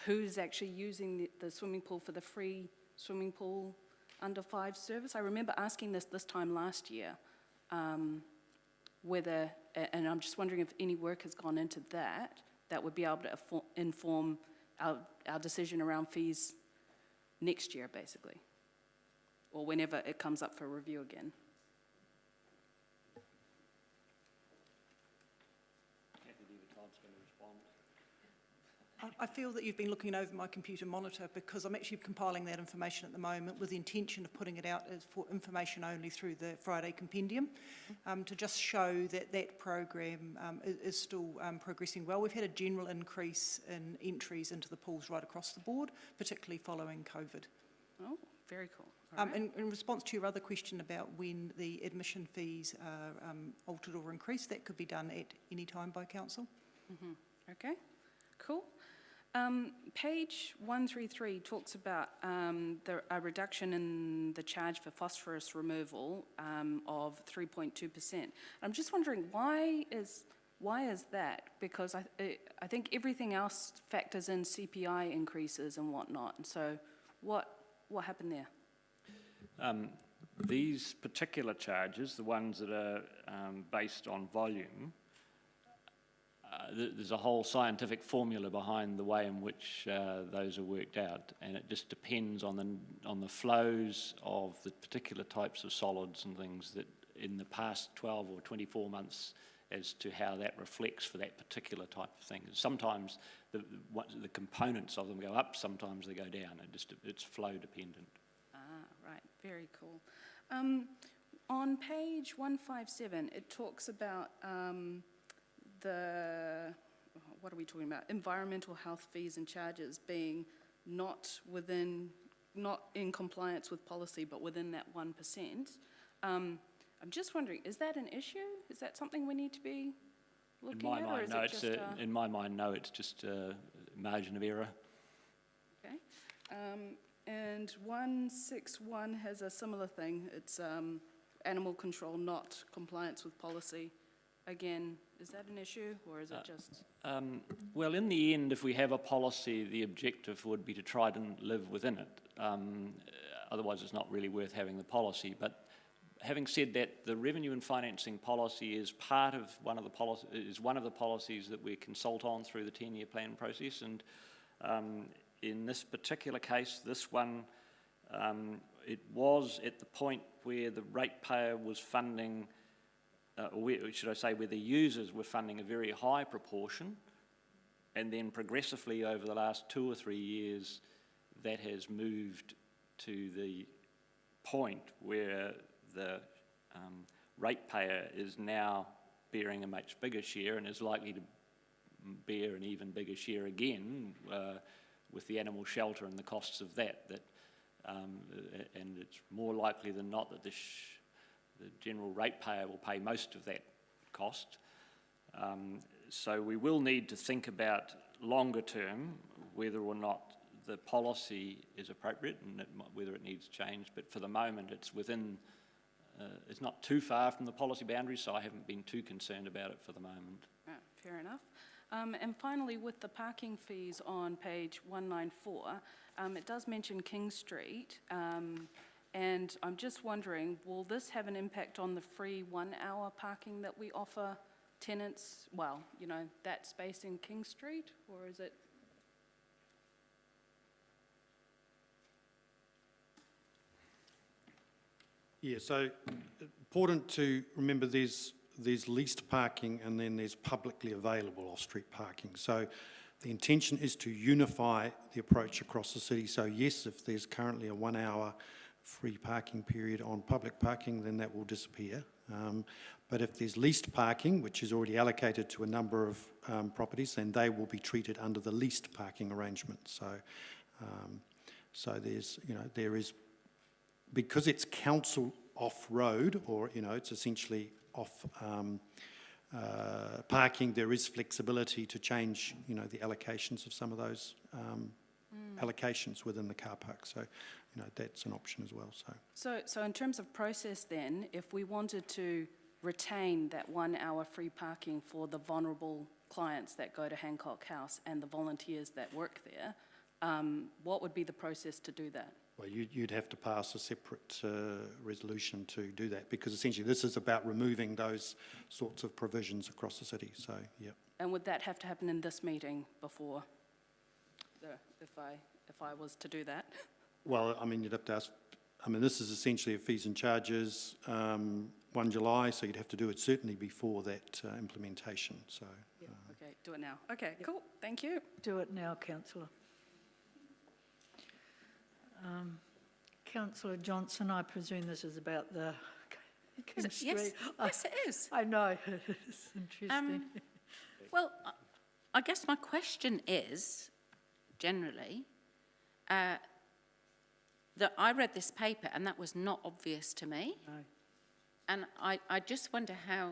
who's actually using the swimming pool for the free swimming pool under 5 service? I remember asking this time last year, whether, and I'm just wondering if any work has gone into that would be able to inform our decision around fees next year, basically, or whenever it comes up for review again. I feel that you've been looking over my computer monitor, because I'm actually compiling that information at the moment with the intention of putting it out as for information only through the Friday compendium, to just show that that program is still progressing well. We've had a general increase in entries into the pools right across the board, particularly following COVID. Oh, very cool. All right. In response to your other question about when the admission fees are altered or increased, that could be done at any time by council. Mm-hmm. Okay, cool. Page 133 talks about a reduction in the charge for phosphorus removal of 3.2%. I'm just wondering, why is that? Because I think everything else factors in CPI increases and whatnot. And so what happened there? These particular charges, the ones that are based on volume, there's a whole scientific formula behind the way in which those are worked out, and it just depends on the flows of the particular types of solids and things that in the past 12 or 24 months as to how that reflects for that particular type of thing. Sometimes the components of them go up, sometimes they go down. It's flow dependent. Right, very cool. On page 157, it talks about what are we talking about? Environmental health fees and charges being not in compliance with policy, but within that 1%. I'm just wondering, is that an issue? Is that something we need to be looking at? In my mind, no, it's just a margin of error. Okay. And 161 has a similar thing. It's animal control, not compliance with policy. Again, is that an issue, or is it just? Well, in the end, if we have a policy, the objective would be to try to live within it. Otherwise, it's not really worth having the policy. But having said that, the revenue and financing policy is part of one of the policies that we consult on through the 10-year plan process. And in this particular case, this one, it was at the point where the ratepayer was funding, where the users were funding a very high proportion, and then progressively over the last 2 or 3 years, that has moved to the point where the ratepayer is now bearing a much bigger share and is likely to bear an even bigger share again with the animal shelter and the costs of that. And it's more likely than not that the general ratepayer will pay most of that cost. So we will need to think about longer term whether or not the policy is appropriate and whether it needs change. But for the moment, it's within, it's not too far from the policy boundaries, so I haven't been too concerned about it for the moment. Fair enough. And finally, with the parking fees on page 194, it does mention King Street, and I'm just wondering, will this have an impact on the free 1 hour parking that we offer tenants, well, you know, that space in King Street, or is it? Yeah, so important to remember there's leased parking and then there's publicly available off-street parking. So the intention is to unify the approach across the city. So yes, if there's currently a 1 hour free parking period on public parking, then that will disappear. But if there's leased parking, which is already allocated to a number of properties, then they will be treated under the leased parking arrangement. So there's, you know, there is, because it's council off-road, or, you know, it's essentially off parking, there is flexibility to change, you know, the allocations of some of those allocations within the car park. So, you know, that's an option as well. So in terms of process then, if we wanted to retain that 1 hour free parking for the vulnerable clients that go to Hancock House and the volunteers that work there, what would be the process to do that? Well, you'd have to pass a separate resolution to do that, because essentially this is about removing those sorts of provisions across the city. So, yeah. And would that have to happen in this meeting before, if I was to do that? Well, I mean, you'd have to ask. I mean, this is essentially a fees and charges 1 July, so you'd have to do it certainly before that implementation. So. Yep. Okay, do it now. Okay, cool. Thank you. Do it now, Councillor. Councillor Johnson, I presume this is about the King Street. Yes, it is. I know, it's interesting. Well, I guess my question is, generally, that I read this paper and that was not obvious to me. No. And I just wonder how,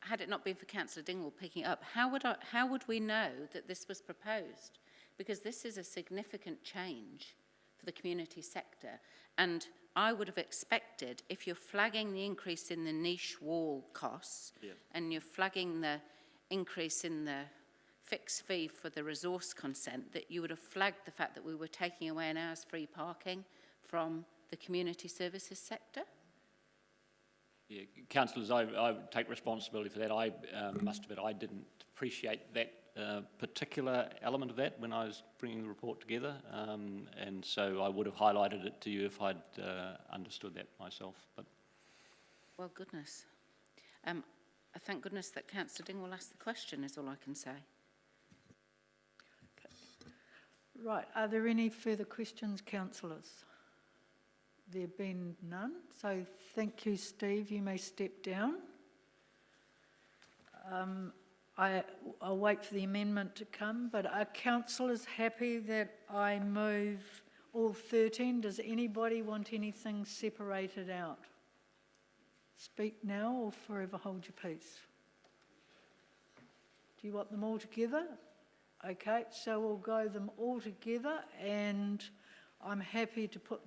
had it not been for Councillor Dingwall picking it up, how would we know that this was proposed? Because this is a significant change for the community sector. And I would have expected, if you're flagging the increase in the niche wall costs, and you're flagging the increase in the fixed fee for the resource consent, that you would have flagged the fact that we were taking away an hour's free parking from the community services sector. Yeah, councillors, I take responsibility for that. I must admit I didn't appreciate that particular element of that when I was bringing the report together, and so I would have highlighted it to you if I'd understood that myself. But well, goodness. Thank goodness that Councillor Dingwall asked the question, is all I can say. Right, are there any further questions, councillors? There have been none, so thank you, Steve. You may step down. I'll wait for the amendment to come, but are councillors happy that I move all 13? Does anybody want anything separated out? Speak now or forever hold your peace. Do you want them all together? Okay, so we'll go them all together, and I'm happy to put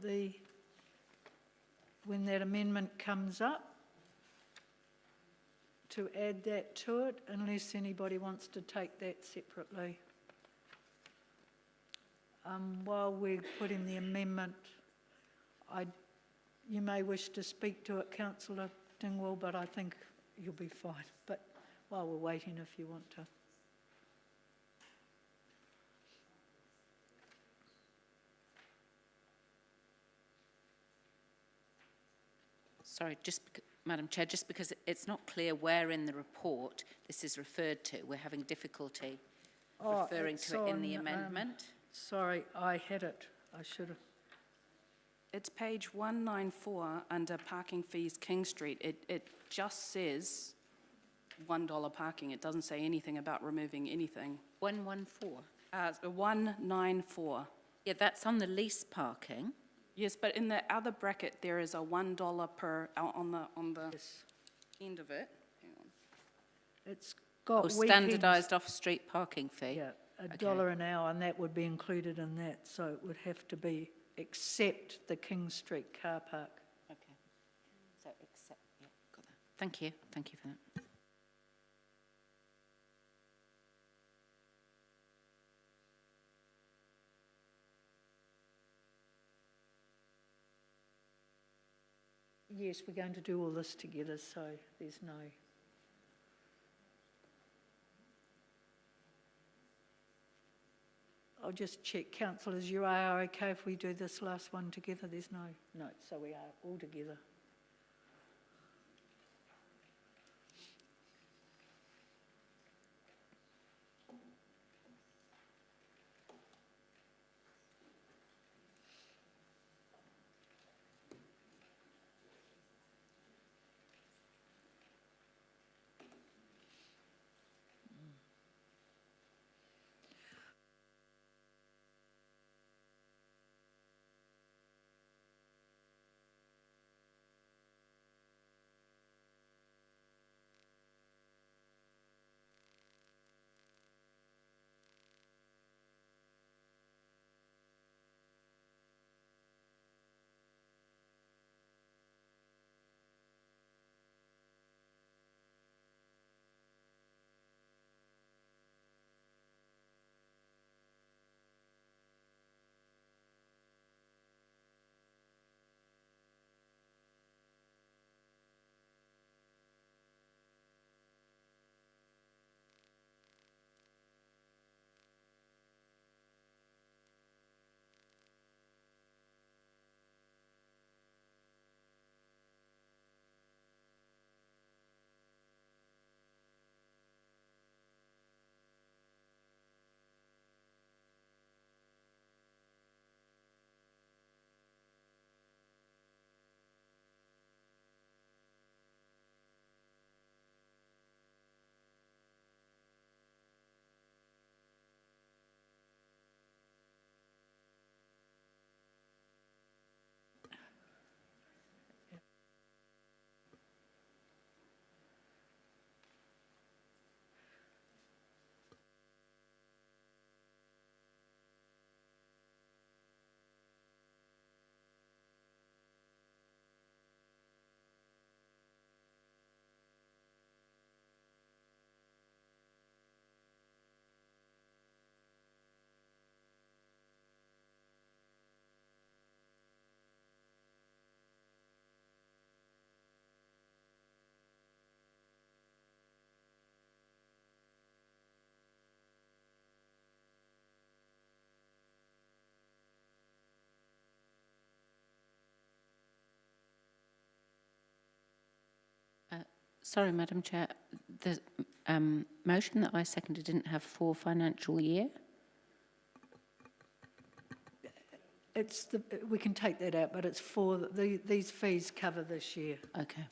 when that amendment comes up, to add that to it, unless anybody wants to take that separately. While we're putting the amendment, you may wish to speak to it, Councillor Dingwall, but I think you'll be fine. But while we're waiting, if you want to. Sorry, Madam Chair, just because it's not clear where in the report this is referred to, we're having difficulty referring to it in the amendment. Sorry, I had it. I should have. It's page 194 under parking fees, King Street. It just says $1 parking. It doesn't say anything about removing anything. 114? 194. Yeah, that's on the lease parking. Yes, but in the other bracket, there is a $1 per, on the end of it. Hang on. It's got Or standardised off-street parking fee. Yeah, $1 an hour, and that would be included in that. So it would have to be except the King Street car park. Okay. So except, yeah, got that. Thank you. Thank you for that. Yes, we're going to do all this together, so there's no... I'll just check, councillors, you are okay if we do this last one together? There's no, so we are all together. Sorry, Madam Chair, the motion that I seconded didn't have for financial year. We can take that out, but it's for, these fees cover this year. Okay.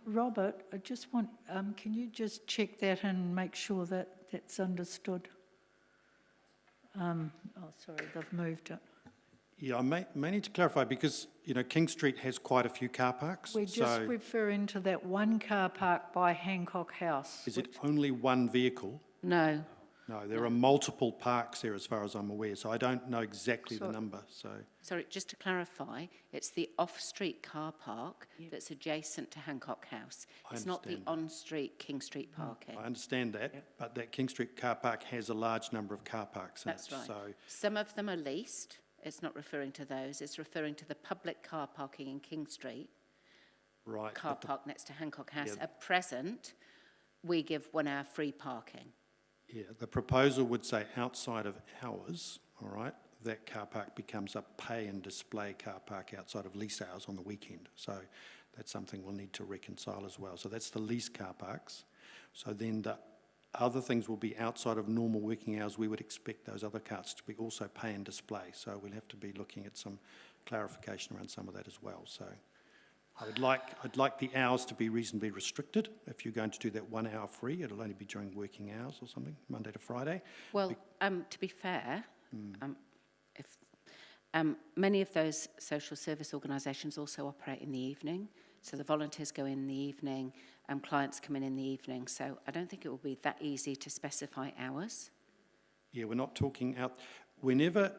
Robert, I just want, can you just check that and make sure that that's understood? Oh, sorry, they've moved it. Yeah, I may need to clarify because, you know, King Street has quite a few car parks. We're just referring to that one car park by Hancock House. Is it only one vehicle? No. No, there are multiple parks there as far as I'm aware, so I don't know exactly the number, so. Sorry, just to clarify, it's the off-street car park that's adjacent to Hancock House. It's not the on-street King Street parking. I understand that, but that King Street car park has a large number of car parks in it. That's right. So, some of them are leased. It's not referring to those. It's referring to the public car parking in King Street. Right. Car park next to Hancock House. Yeah. At present, we give 1 hour free parking. Yeah, the proposal would say outside of hours, all right, that car park becomes a pay and display car park outside of lease hours on the weekend. So that's something we'll need to reconcile as well. So that's the lease car parks. So then the other things will be outside of normal working hours. We would expect those other carts to be also pay and display. So we'll have to be looking at some clarification around some of that as well. So I'd like the hours to be reasonably restricted. If you're going to do that 1 hour free, it'll only be during working hours or something, Monday to Friday. Well, to be fair, many of those social service organisations also operate in the evening. So the volunteers go in the evening, clients come in the evening. So I don't think it will be that easy to specify hours. Yeah, we're not talking out. Whenever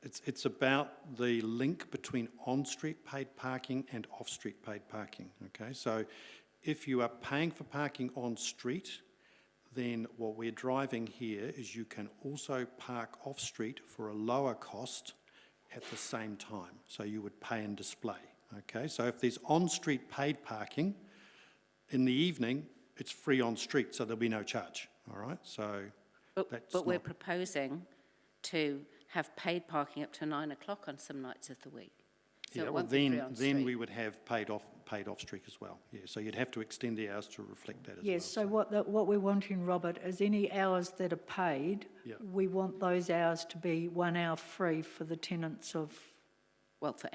it's about the link between on-street paid parking and off-street paid parking, okay? So if you are paying for parking on-street, then what we're driving here is you can also park off-street for a lower cost at the same time. So you would pay and display, okay? So if there's on-street paid parking, in the evening, it's free on-street, so there'll be no charge, all right? So But we're proposing to have paid parking up to 9 o'clock on some nights of the week. So yeah, well then we would have paid off street as well. Yeah, so you'd have to extend the hours to reflect that as well. Yes, so what we're wanting, Robert, is any hours that are paid, we want those hours to be 1 hour free for the tenants of... Well, for for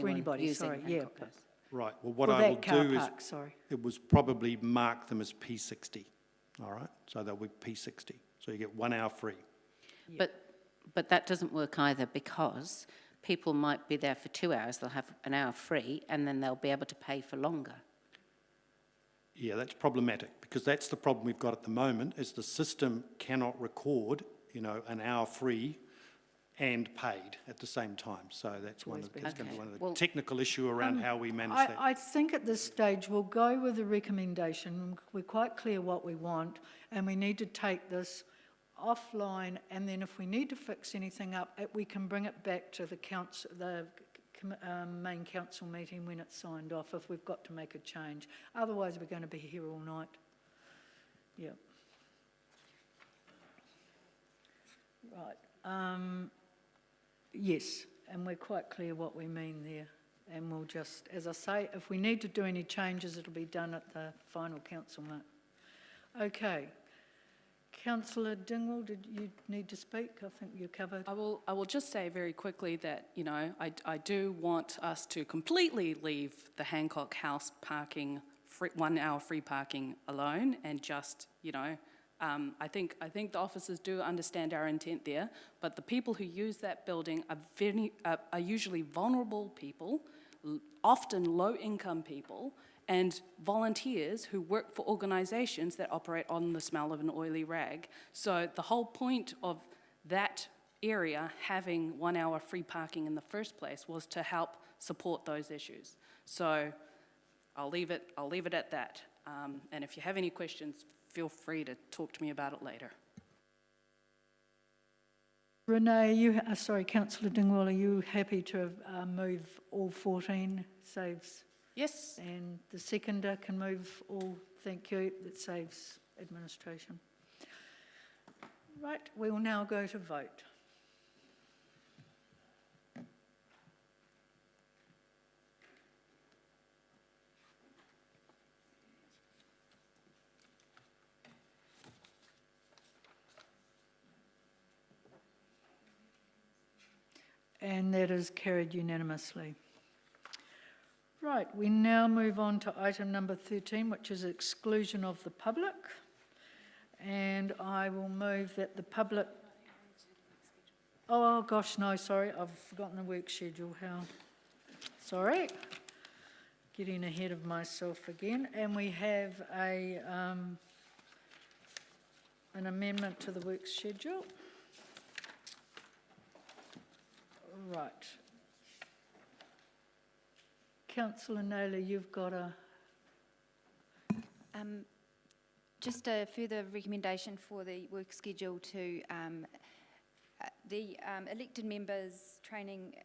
anybody, sorry, yeah. Right, well what I will do is... Sorry. It was probably mark them as P60, all right? So they'll be P60, so you get 1 hour free. Yeah. But that doesn't work either because people might be there for 2 hours, they'll have an hour free, and then they'll be able to pay for longer. Yeah, that's problematic because that's the problem we've got at the moment is the system cannot record, you know, an hour free and paid at the same time. So that's going to be one of the technical issue around how we manage that. I think at this stage we'll go with the recommendation. We're quite clear what we want and we need to take this offline, and then if we need to fix anything up, we can bring it back to the council, the main council meeting when it's signed off if we've got to make a change. Otherwise, we're going to be here all night. Yeah. Right. Yes, and we're quite clear what we mean there. And we'll just, as I say, if we need to do any changes, it'll be done at the final council meeting. Okay. Councillor Dingwall, did you need to speak? I think you covered. I will just say very quickly that, you know, I do want us to completely leave the Hancock House parking, 1 hour free parking alone and just, you know, I think the officers do understand our intent there, but the people who use that building are usually vulnerable people, often low-income people, and volunteers who work for organisations that operate on the smell of an oily rag. So the whole point of that area, having 1 hour free parking in the first place was to help support those issues. So I'll leave it at that. And if you have any questions, feel free to talk to me about it later. Renee, Councillor Dingwall, are you happy to move all 14 saves? Yes. And the seconder can move all, thank you, that saves administration. Right, we will now go to vote. And that is carried unanimously. Right, we now move on to item number 13, which is exclusion of the public. And I will move that the public... Oh, gosh, no, sorry, I've forgotten the work schedule. Sorry, getting ahead of myself again. And we have an amendment to the work schedule. Right. Councillor Naylor, you've got a... Just a further recommendation for the work schedule to the elected members' training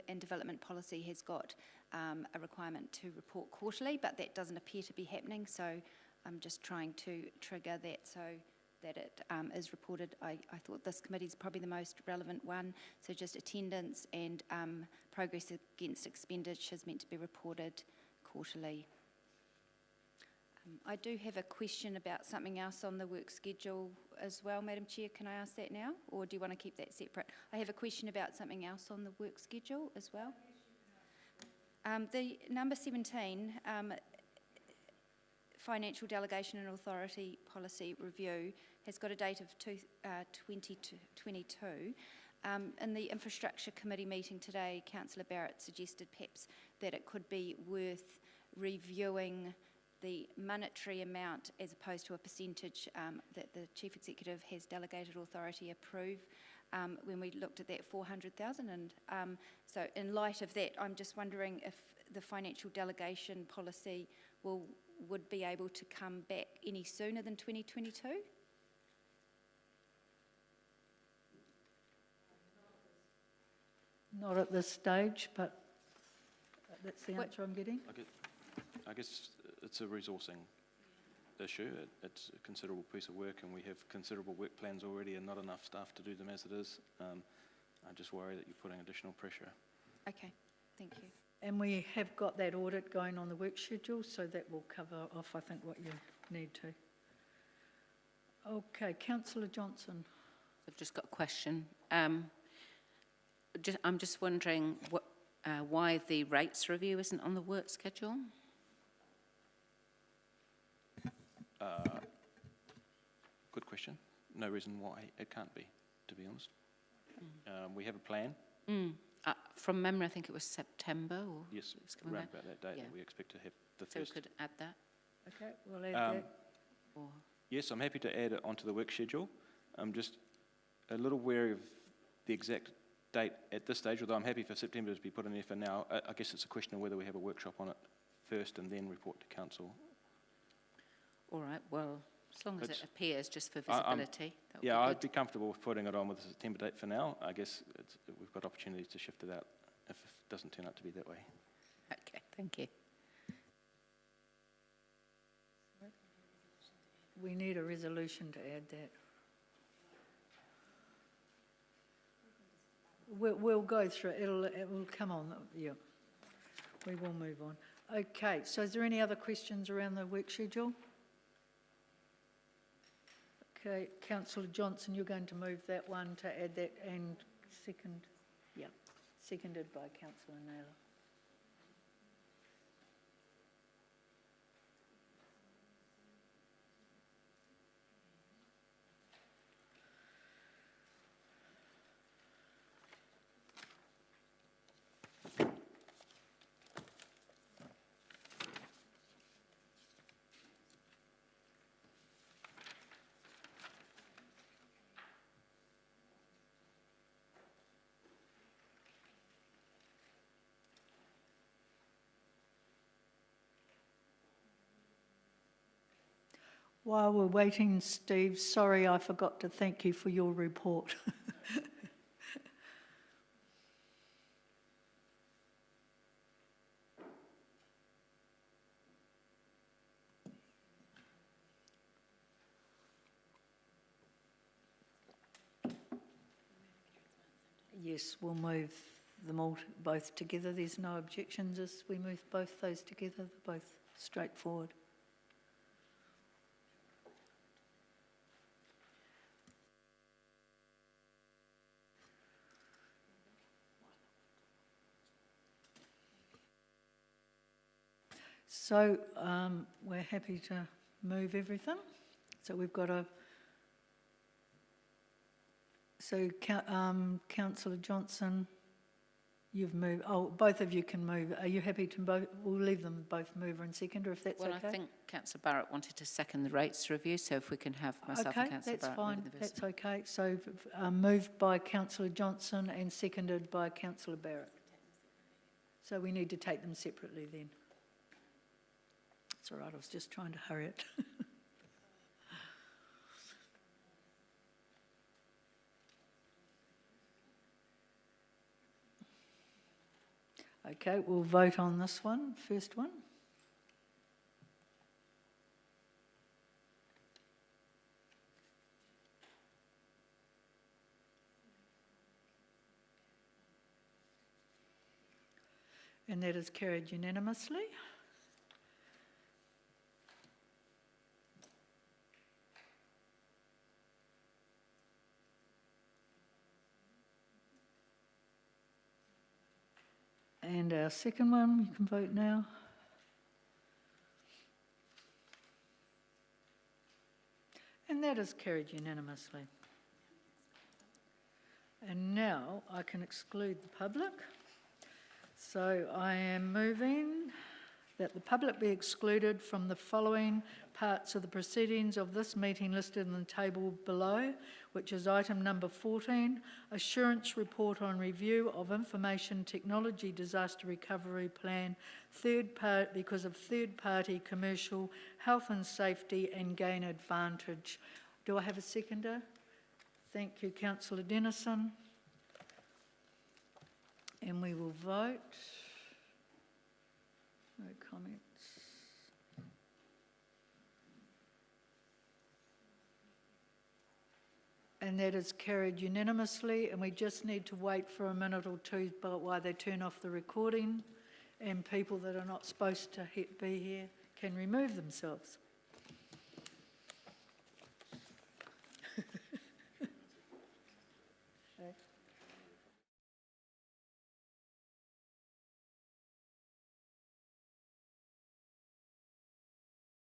and development policy has got a requirement to report quarterly, but that doesn't appear to be happening, so I'm just trying to trigger that so that it is reported. I thought this committee is probably the most relevant one, so just attendance and progress against expenditure is meant to be reported quarterly. I do have a question about something else on the work schedule as well, Madam Chair. Can I ask that now, or do you want to keep that separate? I have a question about something else on the work schedule as well. The number 17, Financial Delegation and Authority Policy Review, has got a date of 2022. In the Infrastructure Committee meeting today, Councillor Barrett suggested perhaps that it could be worth reviewing the monetary amount as opposed to a percentage that the Chief Executive has delegated authority approve when we looked at that 400,000. And so in light of that, I'm just wondering if the financial delegation policy would be able to come back any sooner than 2022? Not at this stage, but that's the answer I'm getting. I guess it's a resourcing issue. It's a considerable piece of work, and we have considerable work plans already and not enough staff to do them as it is. I just worry that you're putting additional pressure. Okay, thank you. And we have got that audit going on the work schedule, so that will cover off, I think, what you need to. Okay, Councillor Johnson. I've just got a question. I'm just wondering why the rates review isn't on the work schedule? Good question. No reason why it can't be, to be honest. We have a plan. From memory, I think it was September. Or yes, it was coming around back. about that date that we expect to have the so first. So we could add that? Okay, we'll add that. Or yes, I'm happy to add it onto the work schedule. I'm just a little wary of the exact date at this stage, although I'm happy for September to be put in there for now. I guess it's a question of whether we have a workshop on it first and then report to council. All right, well, as long as it appears just for visibility. I'd be comfortable with putting it on with the September date for now. I guess we've got opportunities to shift it out if it doesn't turn out to be that way. Okay, thank you. We need a resolution to add that. We'll go through it. It will come on. Yeah, we will move on. Okay, so is there any other questions around the work schedule? Okay, Councillor Johnson, you're going to move that one to add that, and seconded by Councillor Naylor. While we're waiting, Steve, sorry I forgot to thank you for your report. Yes, we'll move them all both together. There's no objections as we move both those together. They're both straightforward. So we're happy to move everything. So we've got a... So Councillor Johnson, you've moved. Oh, both of you can move. Are you happy to both? We'll leave them both mover and seconder if that's okay. Well, I think Councillor Barrett wanted to second the rates review, so if we can have myself and Councillor Barrett moving the business. That's okay. So moved by Councillor Johnson and seconded by Councillor Barrett. So we need to take them separately then. It's all right, I was just trying to hurry it. Okay, we'll vote on this one, first one. And that is carried unanimously. And our second one, you can vote now. And that is carried unanimously. And now I can exclude the public. So I am moving that the public be excluded from the following parts of the proceedings of this meeting listed in the table below, which is item number 14, Assurance Report on Review of Information Technology Disaster Recovery Plan, because of third-party commercial health and safety and gain advantage. Do I have a seconder? Thank you, Councillor Dennison. And we will vote. No comments. And that is carried unanimously, and we just need to wait for a minute or two while they turn off the recording, and people that are not supposed to be here can remove themselves.